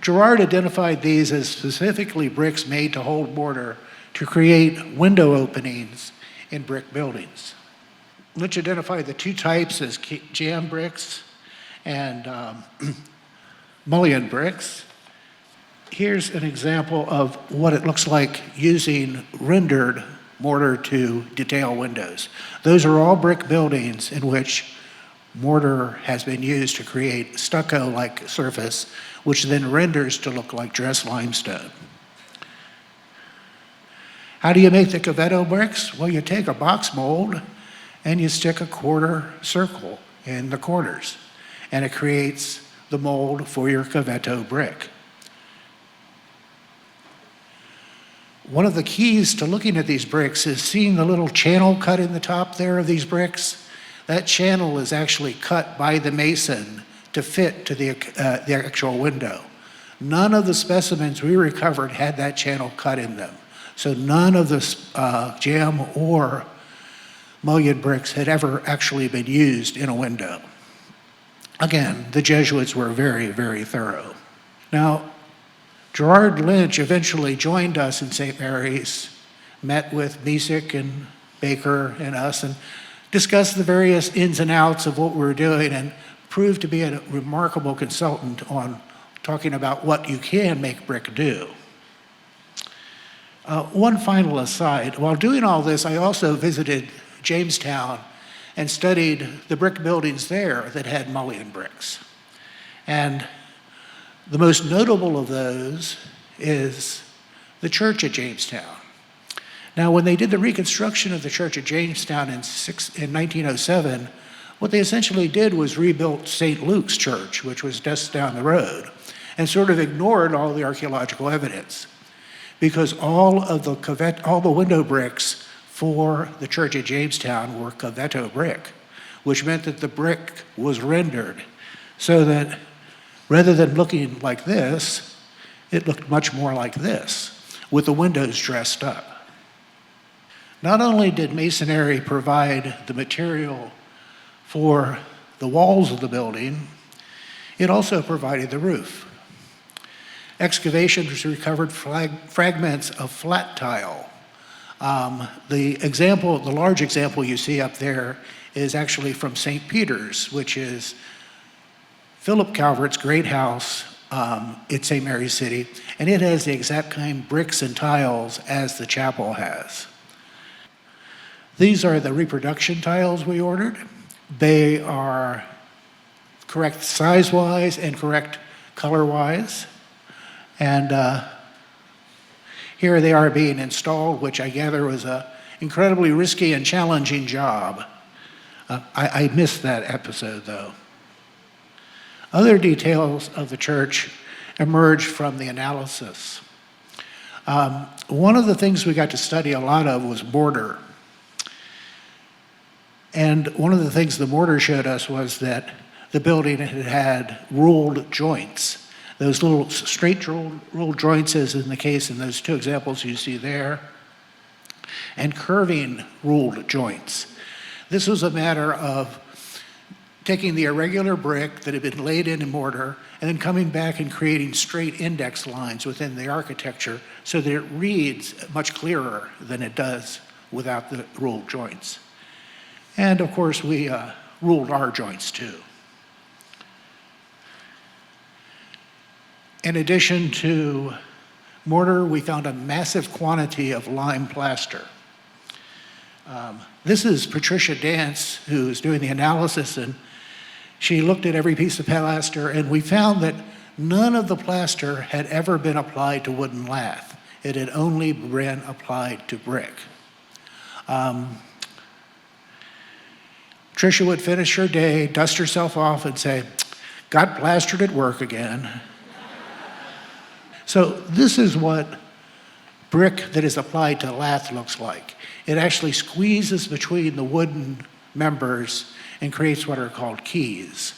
Gerard identified these as specifically bricks made to hold mortar to create window openings in brick buildings. Lynch identified the two types as jam bricks and mullion bricks. Here's an example of what it looks like using rendered mortar to detail windows. Those are all brick buildings in which mortar has been used to create stucco-like surface, which then renders to look like dressed limestone. How do you make the cavetto bricks? Well, you take a box mold and you stick a quarter circle in the corners, and it creates the mold for your cavetto brick. One of the keys to looking at these bricks is seeing the little channel cut in the top there of these bricks. That channel is actually cut by the mason to fit to the actual window. None of the specimens we recovered had that channel cut in them. So none of the jam or mullion bricks had ever actually been used in a window. Again, the Jesuits were very, very thorough. Now, Gerard Lynch eventually joined us in St. Mary's, met with Mesick and Baker and us, and discussed the various ins and outs of what we were doing, and proved to be a remarkable consultant on talking about what you can make brick do. One final aside, while doing all this, I also visited Jamestown and studied the brick buildings there that had mullion bricks. And the most notable of those is the church at Jamestown. Now, when they did the reconstruction of the church at Jamestown in 1907, what they essentially did was rebuilt St. Luke's Church, which was just down the road, and sort of ignored all the archaeological evidence, because all the window bricks for the church at Jamestown were Cavetto brick, which meant that the brick was rendered so that rather than looking like this, it looked much more like this, with the windows dressed up. Not only did masonry provide the material for the walls of the building, it also provided the roof. Excavations recovered fragments of flat tile. The large example you see up there is actually from St. Peter's, which is Philip Calvert's great house at St. Mary's City, and it has the exact kind of bricks and tiles as the chapel has. These are the reproduction tiles we ordered. They are correct size-wise and correct color-wise. And here they are being installed, which I gather was an incredibly risky and challenging job. I missed that episode, though. Other details of the church emerged from the analysis. One of the things we got to study a lot of was mortar. And one of the things the mortar showed us was that the building had ruled joints. Those little straight ruled joints, as in the case in those two examples you see there, and curving ruled joints. This was a matter of taking the irregular brick that had been laid in mortar and then coming back and creating straight index lines within the architecture so that it reads much clearer than it does without the ruled joints. And of course, we ruled our joints too. In addition to mortar, we found a massive quantity of lime plaster. This is Patricia Dance, who's doing the analysis, and she looked at every piece of plaster, and we found that none of the plaster had ever been applied to wooden lath. It had only been applied to brick. Tricia would finish her day, dust herself off, and say, "Got plastered at work again." So this is what brick that is applied to lath looks like. It actually squeezes between the wooden members and creates what are called keys.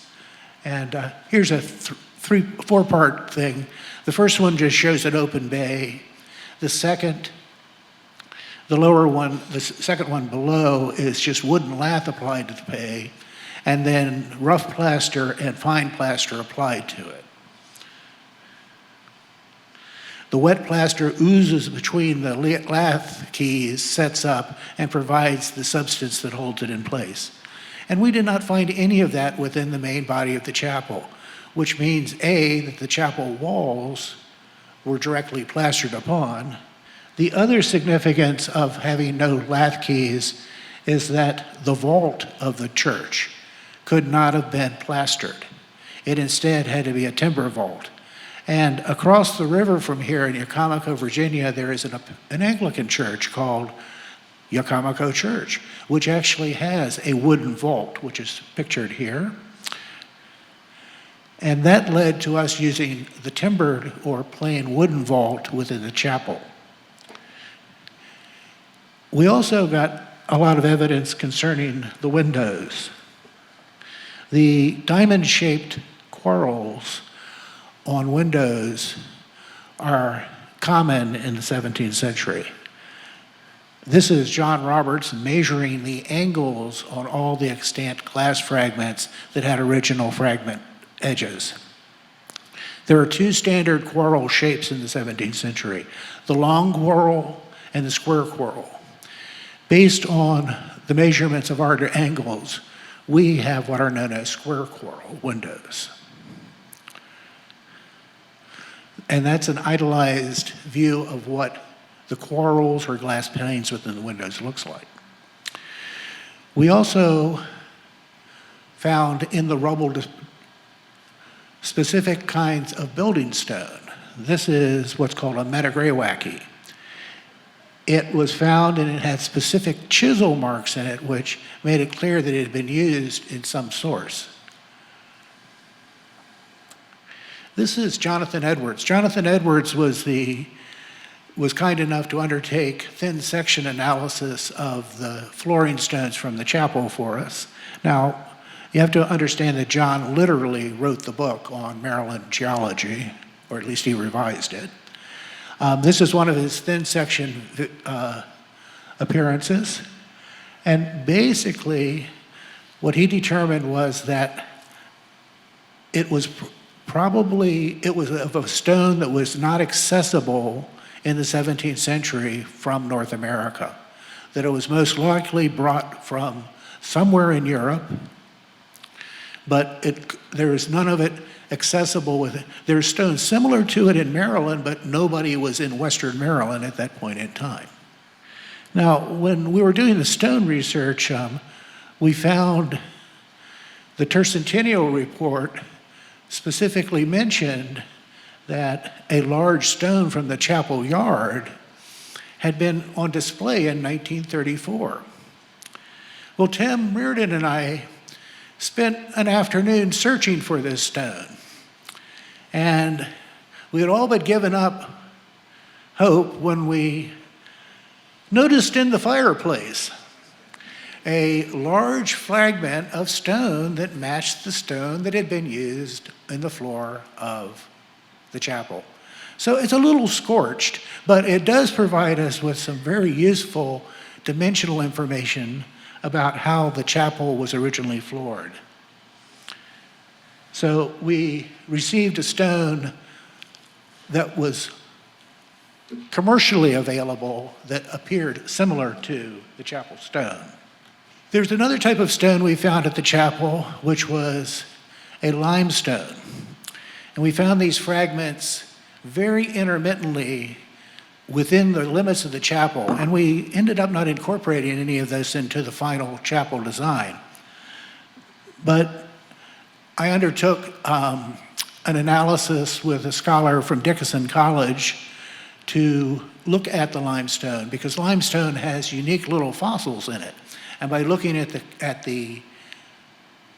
And here's a four-part thing. The first one just shows an open bay. The second one below is just wooden lath applied to the bay, and then rough plaster and fine plaster applied to it. The wet plaster oozes between the lath keys, sets up, and provides the substance that holds it in place. And we did not find any of that within the main body of the chapel, which means, A, that the chapel walls were directly plastered upon. The other significance of having no lath keys is that the vault of the church could not have been plastered. It instead had to be a timber vault. And across the river from here in Yacomico, Virginia, there is an Anglican church called Yacomico Church, which actually has a wooden vault, which is pictured here. And that led to us using the timbered or plain wooden vault within the chapel. We also got a lot of evidence concerning the windows. The diamond-shaped quarrels on windows are common in the 17th century. This is John Roberts measuring the angles on all the extant glass fragments that had original fragment edges. There are two standard quarrel shapes in the 17th century, the long quarrel and the square quarrel. Based on the measurements of our angles, we have what are known as square quarrel windows. And that's an idealized view of what the quarrels or glass panes within the windows looks like. We also found in the rubble specific kinds of building stone. This is what's called a metagraywacke. It was found and it had specific chisel marks in it, which made it clear that it had been used in some source. This is Jonathan Edwards. Jonathan Edwards was kind enough to undertake thin section analysis of the flooring stones from the chapel for us. Now, you have to understand that John literally wrote the book on Maryland geology, or at least he revised it. This is one of his thin section appearances. And basically, what he determined was that it was of a stone that was not accessible in the 17th century from North America, that it was most likely brought from somewhere in Europe, but there is none of it accessible with it. There's stones similar to it in Maryland, but nobody was in Western Maryland at that point in time. Now, when we were doing the stone research, we found the tercentennial report specifically mentioned that a large stone from the chapel yard had been on display in 1934. Well, Tim Reardon and I spent an afternoon searching for this stone. And we had all but given up hope when we noticed in the fireplace a large fragment of stone that matched the stone that had been used in the floor of the chapel. So it's a little scorched, but it does provide us with some very useful dimensional information about how the chapel was originally floored. So we received a stone that was commercially available that appeared similar to the chapel stone. There's another type of stone we found at the chapel, which was a limestone. And we found these fragments very intermittently within the limits of the chapel, and we ended up not incorporating any of this into the final chapel design. But I undertook an analysis with a scholar from Dickinson College to look at the limestone, because limestone has unique little fossils in it. And by looking at the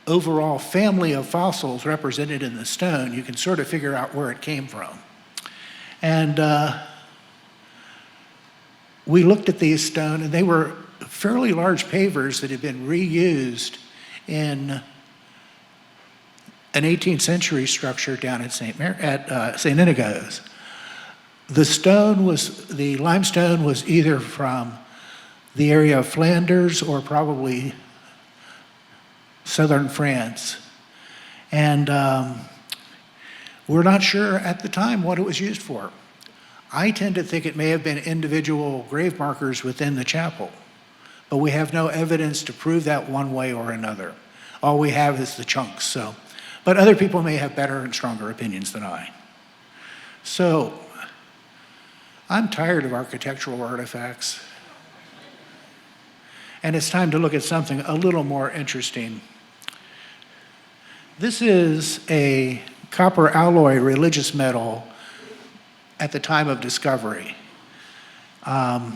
overall family of fossils represented in the stone, you can sort of figure out where it came from. And we looked at these stone, and they were fairly large pavers that had been reused in an 18th century structure down at St. Inigo's. The limestone was either from the area of Flanders or probably southern France. And we're not sure at the time what it was used for. I tend to think it may have been individual grave markers within the chapel, but we have no evidence to prove that one way or another. All we have is the chunks. But other people may have better and stronger opinions than I. So I'm tired of architectural artifacts. And it's time to look at something a little more interesting. This is a copper alloy religious medal at the time of discovery. The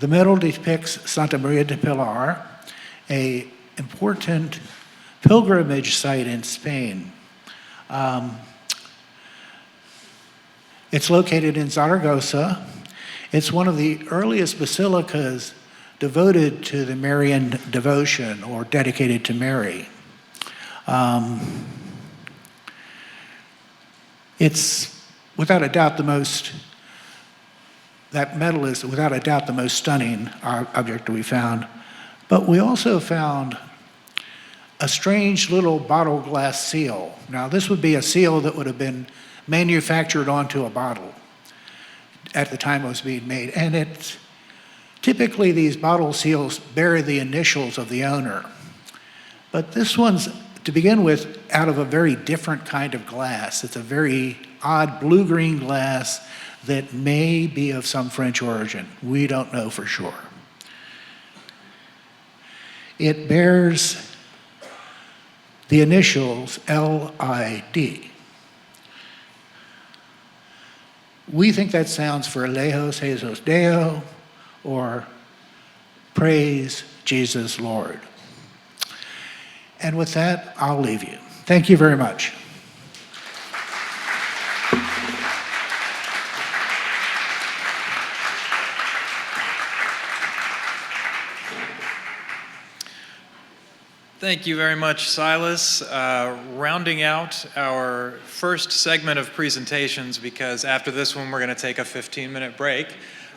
medal depicts Santa Maria de Pilar, an important pilgrimage site in Spain. It's located in Zaragoza. It's one of the earliest basilicas devoted to the Marian devotion or dedicated to Mary. It's without a doubt that medal is without a doubt the most stunning object we found. But we also found a strange little bottle glass seal. Now, this would be a seal that would have been manufactured onto a bottle at the time it was being made. And typically these bottle seals bear the initials of the owner. But this one's, to begin with, out of a very different kind of glass. It's a very odd blue-green glass that may be of some French origin. We don't know for sure. It bears the initials LID. We think that sounds for Lejos Jesus Deo, or Praise Jesus Lord. And with that, I'll leave you. Thank you very much. Thank you very much, Silas. Rounding out our first segment of presentations, because after this one, we're going to take a 15-minute break.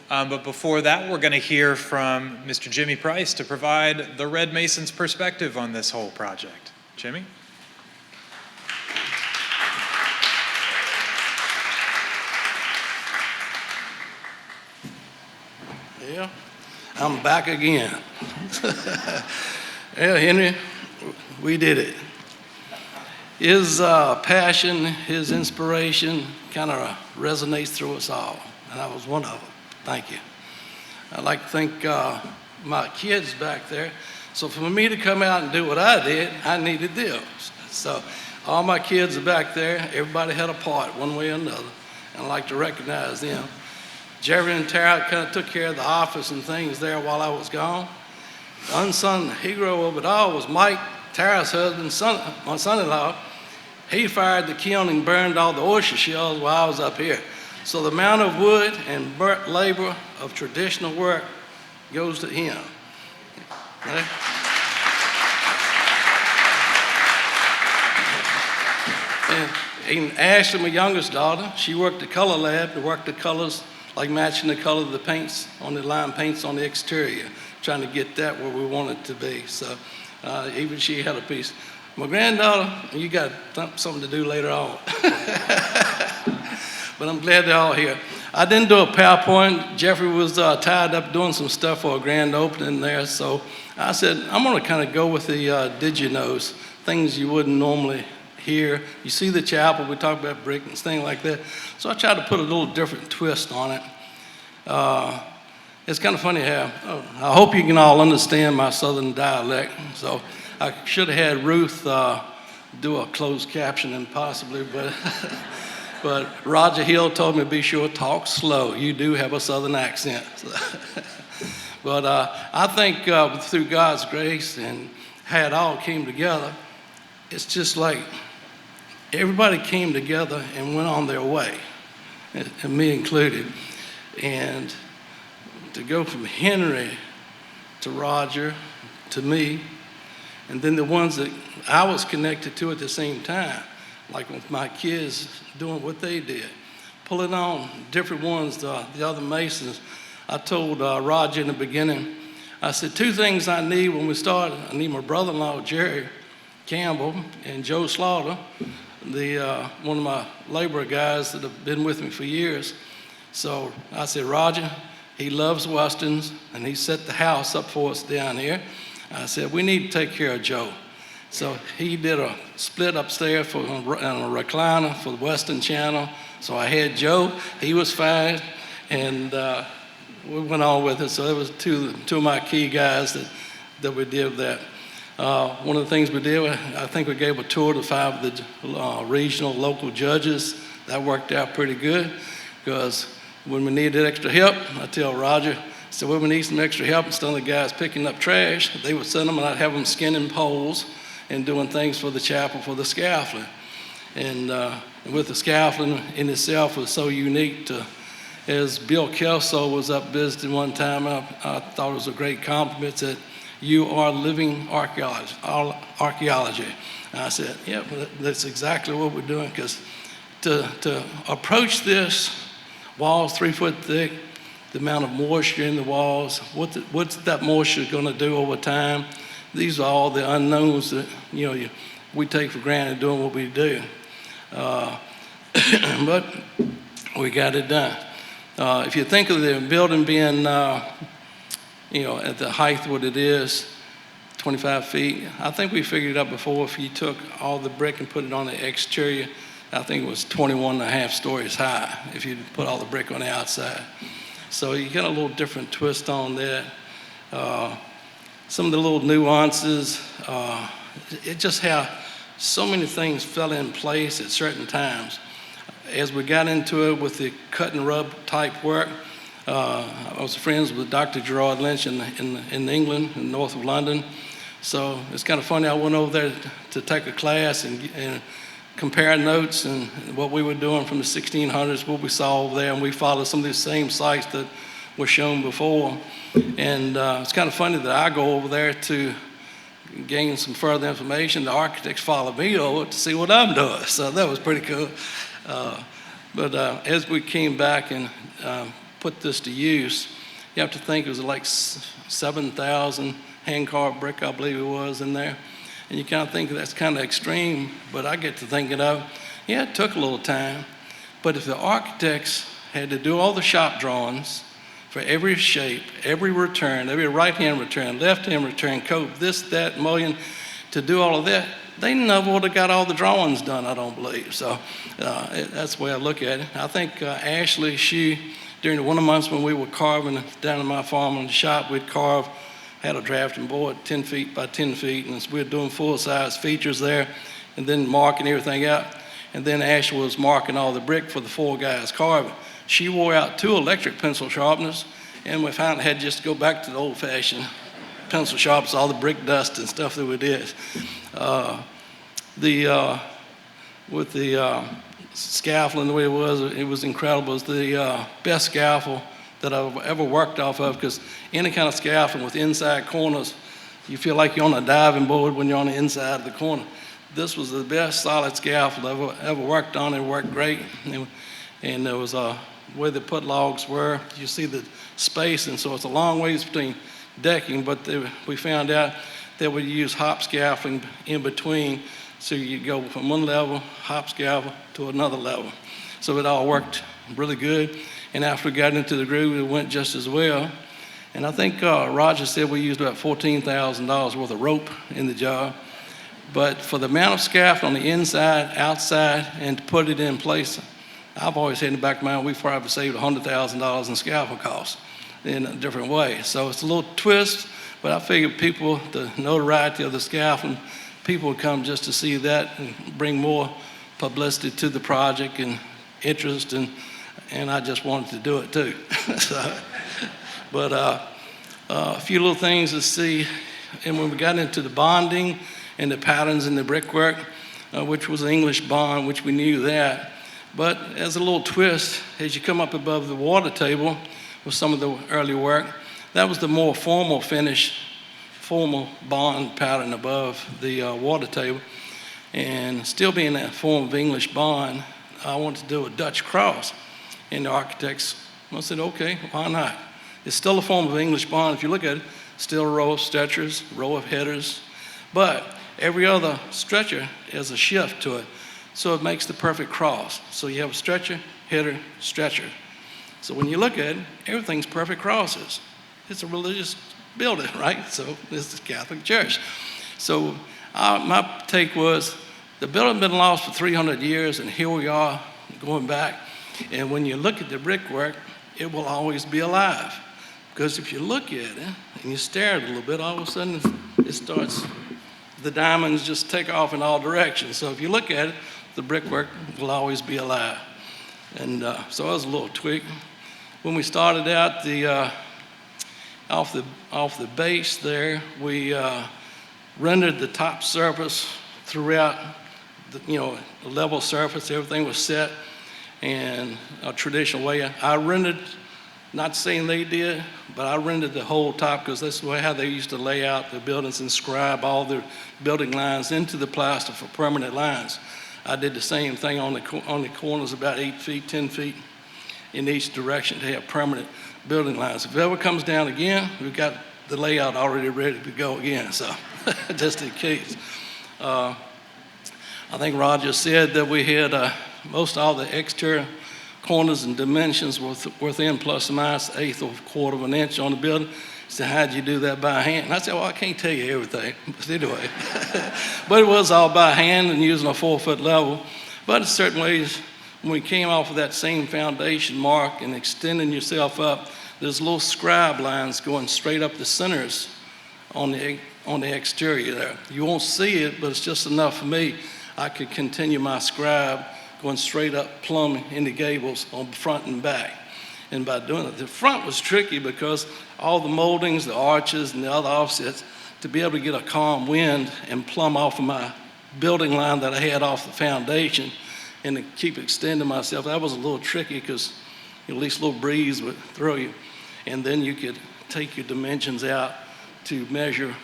But before that, we're going to hear from Mr. Jimmy Price to provide the Red Masons' perspective on this whole project. Jimmy? Yeah, I'm back again. Yeah, Henry, we did it. His passion, his inspiration kind of resonates through us all, and I was one of them. Thank you. I'd like to thank my kids back there. So for me to come out and do what I did, I needed them. So all my kids are back there. Everybody had a part one way or another, and I'd like to recognize them. Jerry and Tara kind of took care of the office and things there while I was gone. The unsung hero of it all was Mike, Tara's husband, my son-in-law. He fired the kiln and burned all the oyster shells while I was up here. So the amount of wood and burnt labor of traditional work goes to him. Okay? And Ashley, my youngest daughter, she worked the color lab to work the colors, like matching the color of the paints on the lime paints on the exterior, trying to get that where we want it to be. So even she had a piece. My granddaughter, you got something to do later on. But I'm glad they're all here. I didn't do a PowerPoint. Jeffrey was tied up doing some stuff for a grand opening there. So I said, I'm going to kind of go with the did you knows, things you wouldn't normally hear. You see the chapel, we talk about brick and things like that. So I tried to put a little different twist on it. It's kind of funny how, I hope you can all understand my southern dialect. So I should have had Ruth do a closed captioning possibly, but but Roger Hill told me be sure talk slow. You do have a southern accent. But I think through God's grace and how it all came together, it's just like everybody came together and went on their way, and me included. And to go from Henry to Roger to me, and then the ones that I was connected to at the same time, like with my kids doing what they did, pulling on different ones, the other Masons. I told Roger in the beginning, I said, 2 things I need when we started. I need my brother-in-law, Jerry Campbell, and Joe Slaughter, one of my laborer guys that have been with me for years. So I said, Roger, he loves Westerns, and he set the house up for us down here. I said, we need to take care of Joe. So he did a split upstairs for a recliner for the Western Channel. So I had Joe, he was fine, and we went on with it. So it was two of my key guys that we did that. One of the things we did, I think we gave a tour to 5 of the regional local judges. That worked out pretty good, because when we needed extra help, I tell Roger, so when we need some extra help, instead of the guys picking up trash, they would send them, and I'd have them skinning poles and doing things for the chapel for the scaffolding. And with the scaffolding in itself was so unique to as Bill Kelso was up visiting one time, I thought it was a great compliment that you are living archaeology. And I said, yeah, that's exactly what we're doing, because to approach this, walls 3 foot thick, the amount of moisture in the walls, what's that moisture going to do over time? These are all the unknowns that we take for granted doing what we do. But we got it done. If you think of the building being, at the height what it is, 25 feet, I think we figured it out before. If you took all the brick and put it on the exterior, I think it was 21 and a half stories high if you put all the brick on the outside. So you got a little different twist on that. Some of the little nuances, it just how so many things fell in place at certain times. As we got into it with the cut and rub type work, I was friends with Dr. Gerard Lynch in England, in north of London. So it's kind of funny, I went over there to take a class and compare notes and what we were doing from the 1600s, what we saw over there, and we followed some of these same sites that were shown before. And it's kind of funny that I go over there to gain some further information. The architects follow me over to see what I'm doing. So that was pretty cool. But as we came back and put this to use, you have to think it was like 7,000 hand-carved brick, I believe it was, in there. And you kind of think that's kind of extreme, but I get to thinking of, yeah, it took a little time. But if the architects had to do all the shop drawings for every shape, every return, every right-hand return, left-hand return, cope, this, that, mullion, to do all of that, they never would have got all the drawings done, I don't believe. So that's the way I look at it. I think Ashley, during the winter months when we were carving down in my farm in the shop, we'd carve, had a drafting board 10 feet by 10 feet, and we were doing full-size features there, and then marking everything out. And then Ashley was marking all the brick for the 4 guys carving. She wore out 2 electric pencil sharpeners, and we finally had just to go back to the old-fashioned pencil sharpness, all the brick dust and stuff that we did. With the scaffolding the way it was incredible. It was the best scaffold that I've ever worked off of, because any kind of scaffolding with inside corners, you feel like you're on a diving board when you're on the inside of the corner. This was the best solid scaffold I've ever worked on. It worked great. And there was where the put logs were, you see the space, and so it's a long ways between decking, but we found out that we use hop scaffolding in between, so you go from one level, hop scaffold, to another level. So it all worked really good. And after we got into the groove, it went just as well. And I think Roger said we used about $14,000 worth of rope in the job. But for the amount of scaffold on the inside, outside, and to put it in place, I've always had in the back of my mind, we've probably saved $100,000 in scaffold costs in a different way. So it's a little twist, but I figured people, the notoriety of the scaffold, people would come just to see that and bring more publicity to the project and interest, and I just wanted to do it too. But a few little things to see, and when we got into the bonding and the patterns in the brickwork, which was an English bond, which we knew that, but as a little twist, as you come up above the water table with some of the early work, that was the more formal finish, formal bond pattern above the water table. And still being that form of English bond, I wanted to do a Dutch cross. And the architects, I said, okay, why not? It's still a form of English bond. If you look at it, still a row of stretchers, row of headers. But every other stretcher has a shift to it. So it makes the perfect cross. So you have a stretcher, header, stretcher. So when you look at it, everything's perfect crosses. It's a religious building, right? So this is the Catholic Church. So my take was, the building had been lost for 300 years, and here we are going back. And when you look at the brickwork, it will always be alive. Because if you look at it and you stare at it a little bit, all of a sudden it starts, the diamonds just take off in all directions. So if you look at it, the brickwork will always be alive. And so that was a little tweak. When we started out, off the base there, we rendered the top surface throughout, the level surface. Everything was set. and a traditional way. I rendered, not saying they did, but I rendered the whole top because that's how they used to lay out the buildings, inscribe all the building lines into the plaster for permanent lines. I did the same thing on the corners, about 8 feet, 10 feet in each direction to have permanent building lines. If it ever comes down again, we've got the layout already ready to go again, so just in case. I think Roger said that we had most all the exterior corners and dimensions within plus or minus eighth or quarter of an inch on the building. He said, how'd you do that by hand? And I said, well, I can't tell you everything, but anyway. But it was all by hand and using a 4-foot level. But in certain ways, when we came off of that same foundation mark and extending yourself up, there's little scribe lines going straight up the centers on the exterior there. You won't see it, but it's just enough for me. I could continue my scribe going straight up plumb in the gables on front and back. And by doing it, the front was tricky because all the moldings, the arches, and the other offsets, to be able to get a calm wind and plumb off of my building line that I had off the foundation and to keep extending myself, that was a little tricky because at least a little breeze would throw you. And then you could take your dimensions out to measure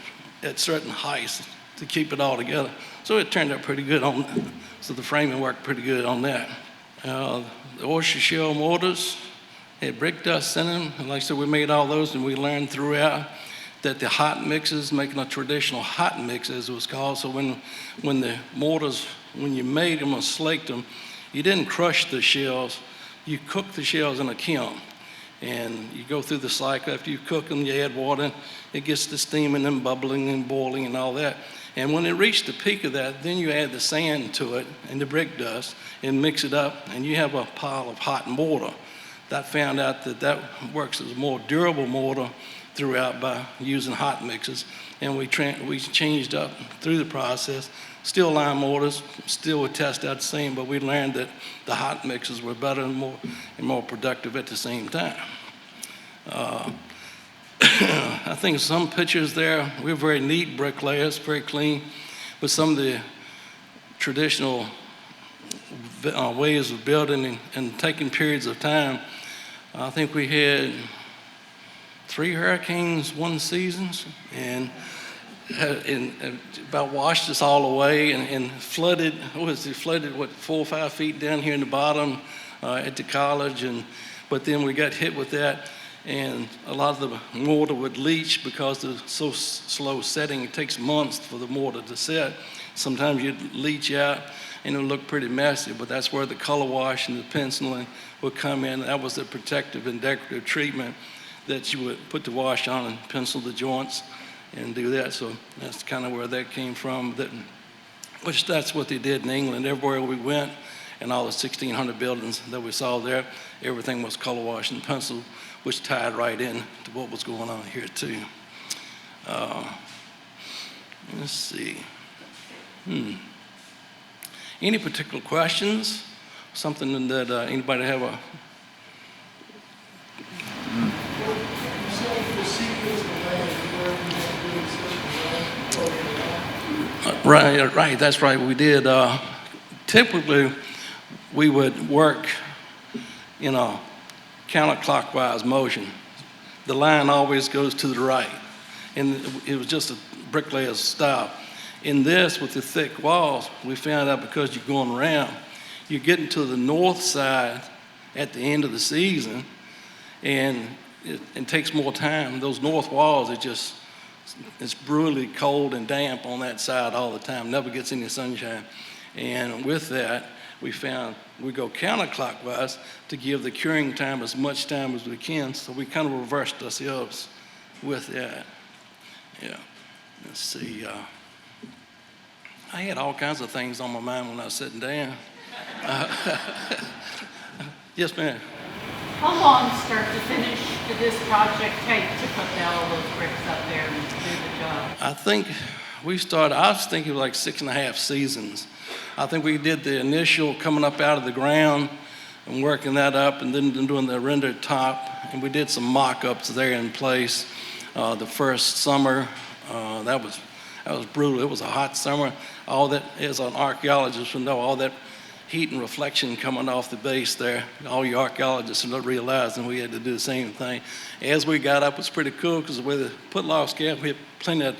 at certain heights to keep it all together. So it turned out pretty good so the framing worked pretty good on that. The oyster shell mortars had brick dust in them, and like I said, we made all those, and we learned throughout that the hot mixes, making a traditional hot mix as it was called, so when the mortars, when you made them or slaked them, you didn't crush the shells, you cooked the shells in a kiln. And you go through the cycle. After you cook them, you add water, it gets to steaming and bubbling and boiling and all that. And when it reached the peak of that, then you add the sand to it and the brick dust and mix it up, and you have a pile of hot mortar. That found out that works as a more durable mortar throughout by using hot mixes. And we changed up through the process. Still lime mortars, still would test out the same, but we learned that the hot mixes were better and more productive at the same time. I think some pictures there, we're very neat bricklayers, very clean, but some of the traditional ways of building and taking periods of time. I think we had 3 hurricanes, 1 season, and about washed us all away and flooded, flooded 4 or 5 feet down here in the bottom at the college, but then we got hit with that, and a lot of the mortar would leach because of so slow setting. It takes months for the mortar to set. Sometimes you'd leach out and it would look pretty messy, but that's where the color wash and the penciling would come in. That was the protective and decorative treatment that you would put the wash on and pencil the joints and do that. So that's kind of where that came from, which that's what they did in England. Everywhere we went, and all the 1,600 buildings that we saw there, everything was color washed and penciled, which tied right in to what was going on here too. Let's see. Any particular questions? Something that anybody have a? Right, that's right, we did. Typically, we would work in a counterclockwise motion. The line always goes to the right, and it was just a bricklayer's style. In this, with the thick walls, we found out because you're going around, you're getting to the north side at the end of the season, and it takes more time. Those north walls, it's brutally cold and damp on that side all the time, never gets any sunshine. And with that, we found we go counterclockwise to give the curing time as much time as we can, so we kind of reversed ourselves with that. Yeah, let's see. I had all kinds of things on my mind when I was sitting down. Yes, ma'am. How long start to finish did this project take to put all those bricks up there and do the job? I think I was thinking like 6.5 seasons. I think we did the initial coming up out of the ground and working that up, and then doing the rendered top, and we did some mock-ups there in place. The first summer, that was brutal. It was a hot summer. All that, as an archaeologist would know, all that heat and reflection coming off the base there. All you archaeologists are realizing we had to do the same thing. As we got up, it was pretty cool because where the put logs gap, we had plenty of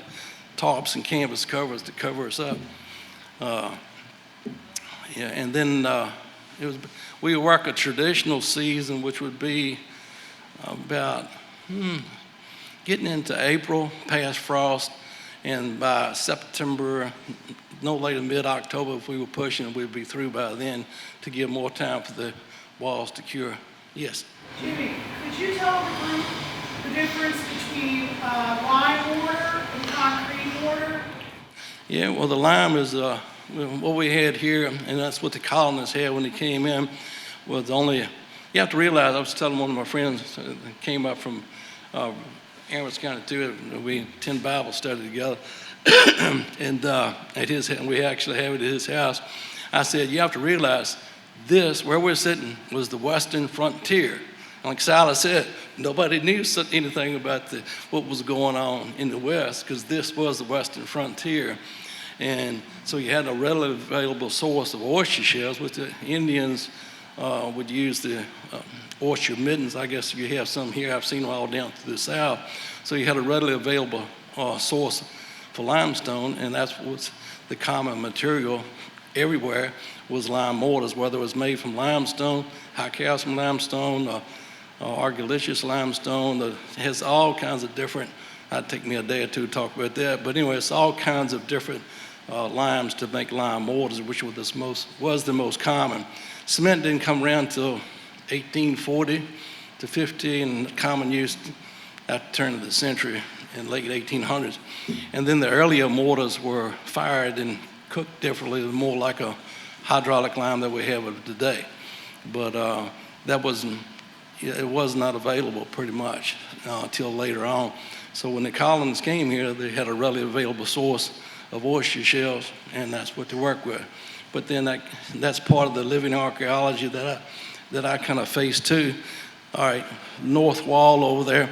tarps and canvas covers to cover us up. Yeah, and then we would work a traditional season, which would be about getting into April, past frost, and by September, no later than mid-October, if we were pushing, we'd be through by then to give more time for the walls to cure. Yes? Jimmy, could you tell the group the difference between lime mortar and concrete mortar? Yeah, well, the lime is what we had here, and that's what the colonists had when they came in, was only, you have to realize, I was telling one of my friends that came up from Amherst County too, we attend Bible study together, and at his, we actually have it at his house. I said, you have to realize this, where we're sitting, was the western frontier. Like Silas said, nobody knew anything about what was going on in the west, because this was the western frontier. And so you had a readily available source of oyster shells, which the Indians would use the oyster middens. I guess you have some here. I've seen them all down to the south. So you had a readily available source for limestone, and that's what's the common material everywhere was lime mortars, whether it was made from limestone, high calcium limestone, argillicious limestone. It has all kinds of different, it'd take me a day or two to talk about that, but anyway, it's all kinds of different limes to make lime mortars, which was the most common. Cement didn't come around until 1840 to 50, and common use at the turn of the century in late 1800s. And then the earlier mortars were fired and cooked differently, more like a hydraulic lime that we have today. But it was not available pretty much until later on. So when the colonists came here, they had a readily available source of oyster shells, and that's what they work with. But then that's part of the living archaeology that I kind of face too. All right, north wall over there,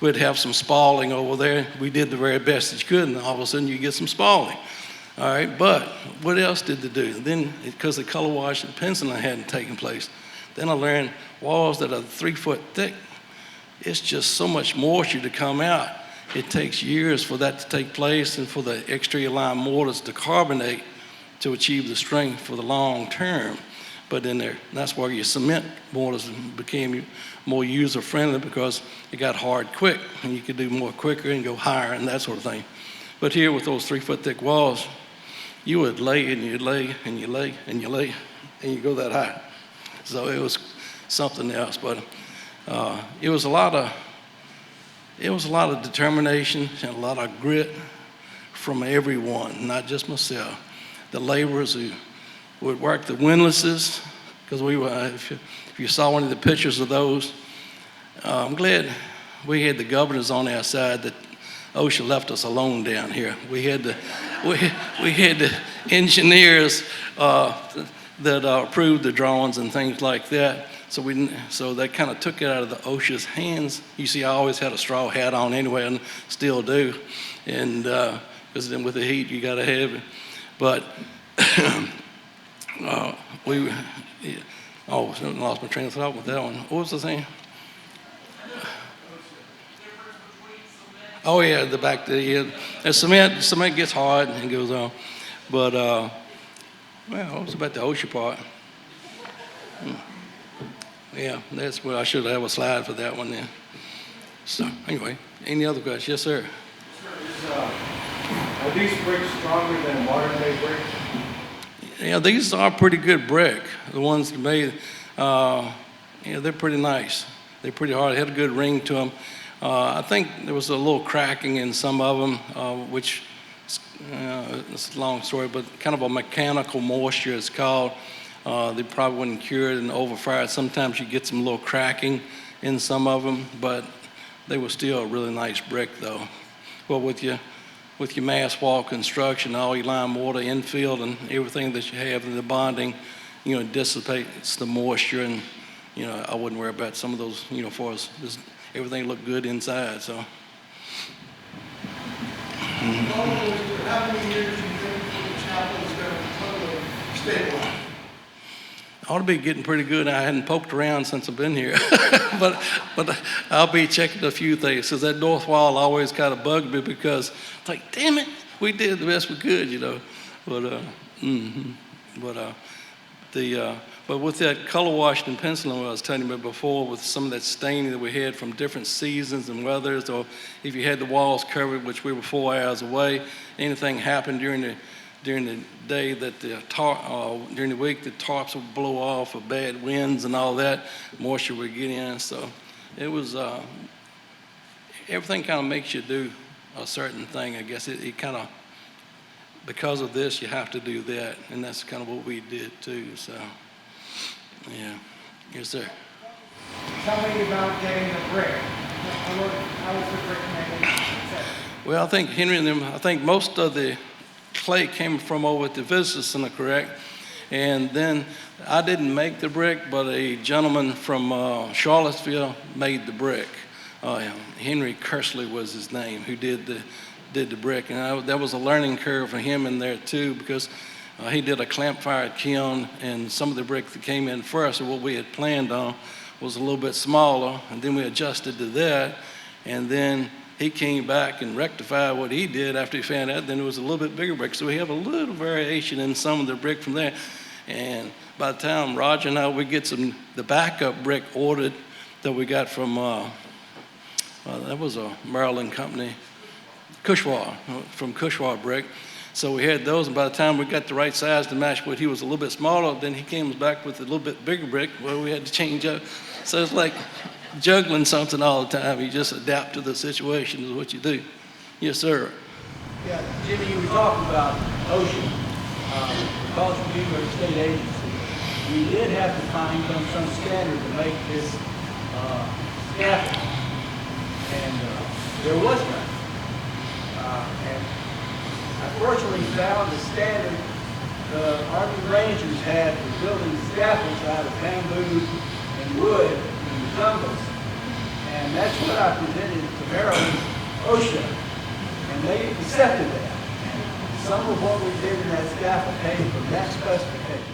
we'd have some spalling over there. We did the very best that you could, and all of a sudden you get some spalling. All right, but what else did they do? Then, because the color wash and penciling hadn't taken place, then I learned walls that are 3 foot thick, it's just so much moisture to come out. It takes years for that to take place and for the exterior lime mortars to carbonate to achieve the strength for the long term. But in there, that's why your cement mortars became more user-friendly, because it got hard quick, and you could do more quicker and go higher and that sort of thing. But here with those 3 foot thick walls, you would lay and you'd lay and you lay and you lay and you go that high. So it was something else, but it was a lot of determination and a lot of grit from everyone, not just myself. The laborers who would work the windlasses, because we were, if you saw one of the pictures of those, I'm glad we had the governors on our side that OSHA left us alone down here. We had the engineers that approved the drawings and things like that. So they kind of took it out of the OSHA's hands. You see, I always had a straw hat on anyway, and still do. And because then with the heat, you got to have it. But I lost my train of thought with that one. What was the thing? Oh yeah, the back there. Yeah. Cement gets hard and goes on. But well, what was about the OSHA part? Yeah, that's what I should have a slide for that one then. So anyway, any other questions? Yes, sir. Are these bricks stronger than modern day bricks? Yeah, these are pretty good brick. The ones made, they're pretty nice. They're pretty hard. They had a good ring to them. I think there was a little cracking in some of them, which it's a long story, but kind of a mechanical moisture it's called. They probably wouldn't cure it and overfire it. Sometimes you get some little cracking in some of them, but they were still a really nice brick though. Well, with your mass wall construction, all your lime mortar, infill, and everything that you have in the bonding, it dissipates the moisture, and I wouldn't worry about some of those, for us. Everything looked good inside, so. How many years do you think the chapel is going to totally I ought to be getting pretty good. I hadn't poked around since I've been here. but I'll be checking a few things, because that north wall always kind of bugged me, because it's like, damn it, we did the best we could, you know. But with that color washing and penciling, what I was telling you about before, with some of that staining that we had from different seasons and weathers, or if you had the walls covered, which we were 4 hours away, anything happened during the day that during the week, the tarps would blow off, or bad winds and all that, moisture would get in. So it was, everything kind of makes you do a certain thing. I guess it kind of, because of this, you have to do that. And that's kind of what we did too. So, yeah. Yes, sir. Tell me about getting the brick. How was the brick made? Well, I think Henry and them, I think most of the clay came from over at the Visitor Center, correct? And then I didn't make the brick, but a gentleman from Charlottesville made the brick. Henry Kersley was his name, who did the brick. And that was a learning curve for him in there too, because he did a clamp fired kiln, and some of the brick that came in first, or what we had planned on, was a little bit smaller, and then we adjusted to that, and then he came back and rectified what he did after he found out. Then it was a little bit bigger brick. So we have a little variation in some of the brick from there. And by the time Roger and I, we get the backup brick ordered that we got from, that was a Maryland company, Cushwa, from Cushwa Brick. So we had those, and by the time we got the right size to match what he was a little bit smaller, then he came back with a little bit bigger brick where we had to change up. So it's like juggling something all the time. You just adapt to the situation is what you do. Yes, sir. Yeah, Jimmy, you were talking about ocean. Because we were a state agency, we did have to find some standard to make this scaffold. And there was none. And I fortunately found the standard the Army Rangers had for building scaffolds out of bamboo and wood in the jungles. And that's what I presented to Maryland OSHA. And they accepted that. And some of what we did in that scaffold came from that specification.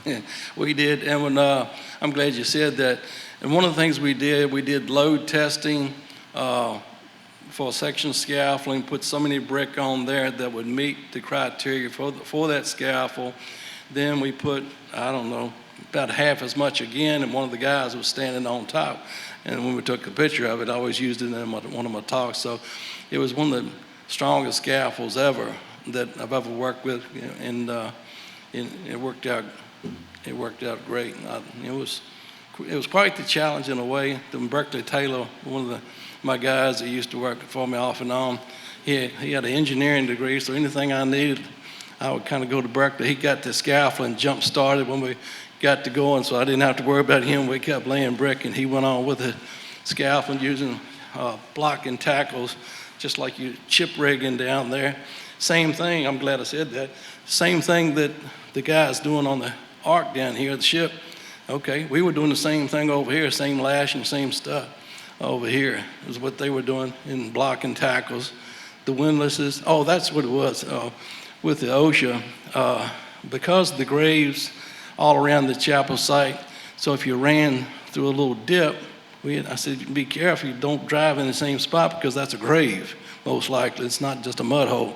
Yeah, we did, and when, I'm glad you said that. And one of the things we did load testing for section scaffolding, put so many brick on there that would meet the criteria for that scaffold. Then we put, I don't know, about half as much again, and one of the guys was standing on top. And when we took a picture of it, I always used it in one of my talks. So it was one of the strongest scaffolds ever that I've ever worked with, you know, and it worked out. It worked out great. It was quite the challenge in a way. Berkeley Taylor, one of my guys that used to work for me off and on, he had an engineering degree, so anything I needed, I would kind of go to Berkeley. He got the scaffolding jump started when we got to going, so I didn't have to worry about him. We kept laying brick, and he went on with the scaffolding using block and tackles, just like you chip rigging down there. Same thing, I'm glad I said that. Same thing that the guy's doing on the ark down here, the ship. Okay, we were doing the same thing over here, same lashing, same stuff over here is what they were doing in block and tackles. The windlasses, oh, that's what it was with the OSHA. Because of the graves all around the chapel site, so if you ran through a little dip, I said, be careful, you don't drive in the same spot because that's a grave, most likely. It's not just a mud hole.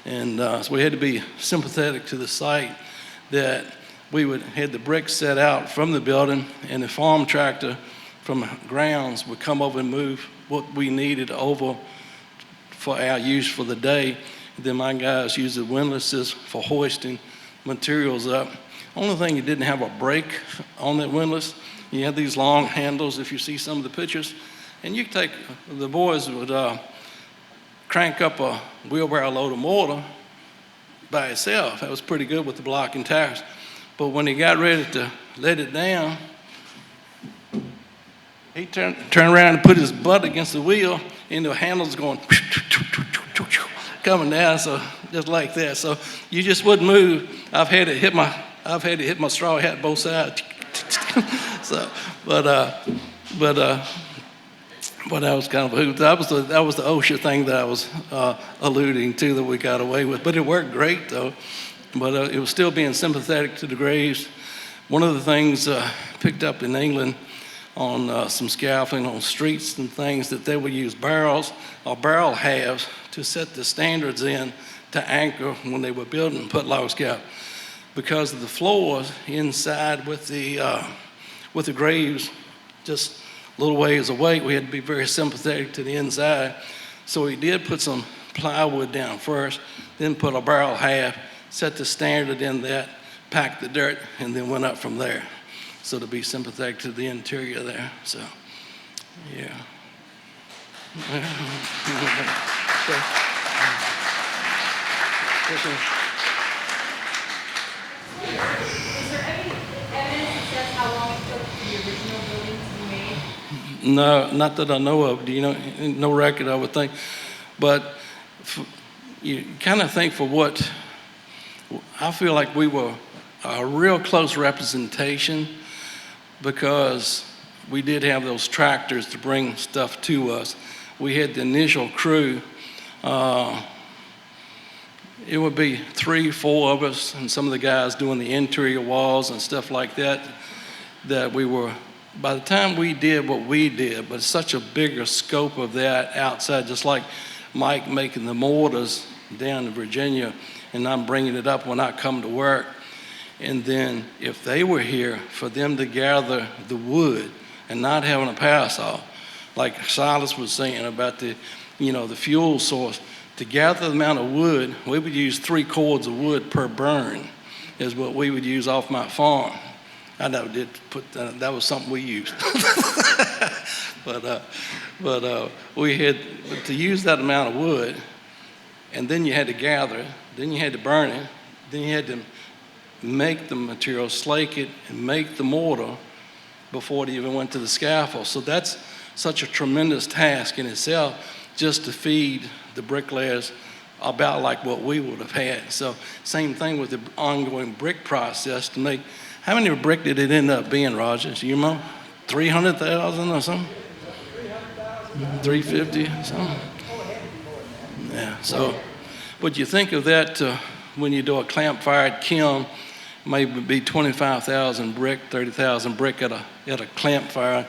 And so we had to be sympathetic to the site that we had the bricks set out from the building, and the farm tractor from grounds would come over and move what we needed over for our use for the day. Then my guys used the windlasses for hoisting materials up. Only thing, you didn't have a brake on that windlass. You had these long handles, if you see some of the pictures, and the boys would crank up a wheelbarrow load of mortar by itself. That was pretty good with the block and tires. But when he got ready to let it down, he turned around and put his butt against the wheel, and the handle's going coming down, so just like that. So you just wouldn't move. I've had it hit my straw hat both sides. So, but that was kind of a hoot. That was the OSHA thing that I was alluding to that we got away with. But it worked great though. but it was still being sympathetic to the graves. One of the things picked up in England on some scaffolding on streets and things, that they would use barrels or barrel halves to set the standards in to anchor when they were building put log scaffold. Because of the floors inside with the graves just a little ways away, we had to be very sympathetic to the inside. So we did put some plywood down first, then put a barrel half, set the standard in that, packed the dirt, and then went up from there. So to be sympathetic to the interior there. So, yeah. Is there any evidence that says how long it took for the original building to be made? No, not that I know of. Do you know? No record, I would think. But you kind of think for what, I feel like we were a real close representation, because we did have those tractors to bring stuff to us. We had the initial crew. It would be 3, 4 of us, and some of the guys doing the interior walls and stuff like that, that we were, by the time we did what we did, but such a bigger scope of that outside, just like Mike making the mortars down in Virginia, and I'm bringing it up when I come to work. And then if they were here, for them to gather the wood and not having a pass off, like Silas was saying about the fuel source, to gather the amount of wood, we would use 3 cords of wood per burn is what we would use off my farm. I never did put that was something we used. but we had to use that amount of wood, and then you had to gather it, then you had to burn it, then you had to make the material, slake it, and make the mortar before it even went to the scaffold. So that's such a tremendous task in itself, just to feed the bricklayers about like what we would have had. So same thing with the ongoing brick process to make. How many brick did it end up being, Roger? Do you know? 300,000 or something? 350 or something? Yeah, so, but you think of that when you do a clamp-fired kiln, maybe be 25,000 brick, 30,000 brick at a clamp fire,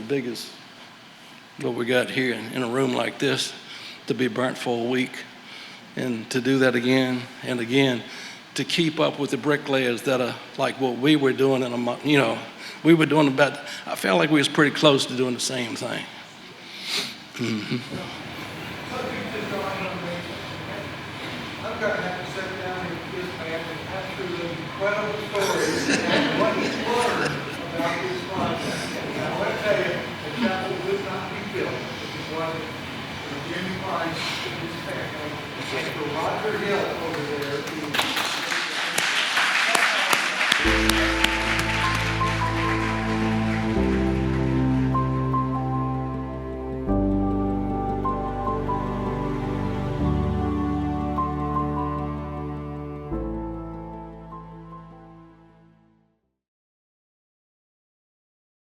big as what we got here in a room like this, to be burnt for a week, and to do that again and again, to keep up with the bricklayers that are like what we were doing in a month. We were doing about, I felt like we was pretty close to doing the same thing. Mm-hmm. I'm going to have to sit down with this man and after the incredible stories and what he's learned about this project. And I want to tell you, the chapel would not be built if it wasn't for Jimmy Price and his family, and for Roger Hill over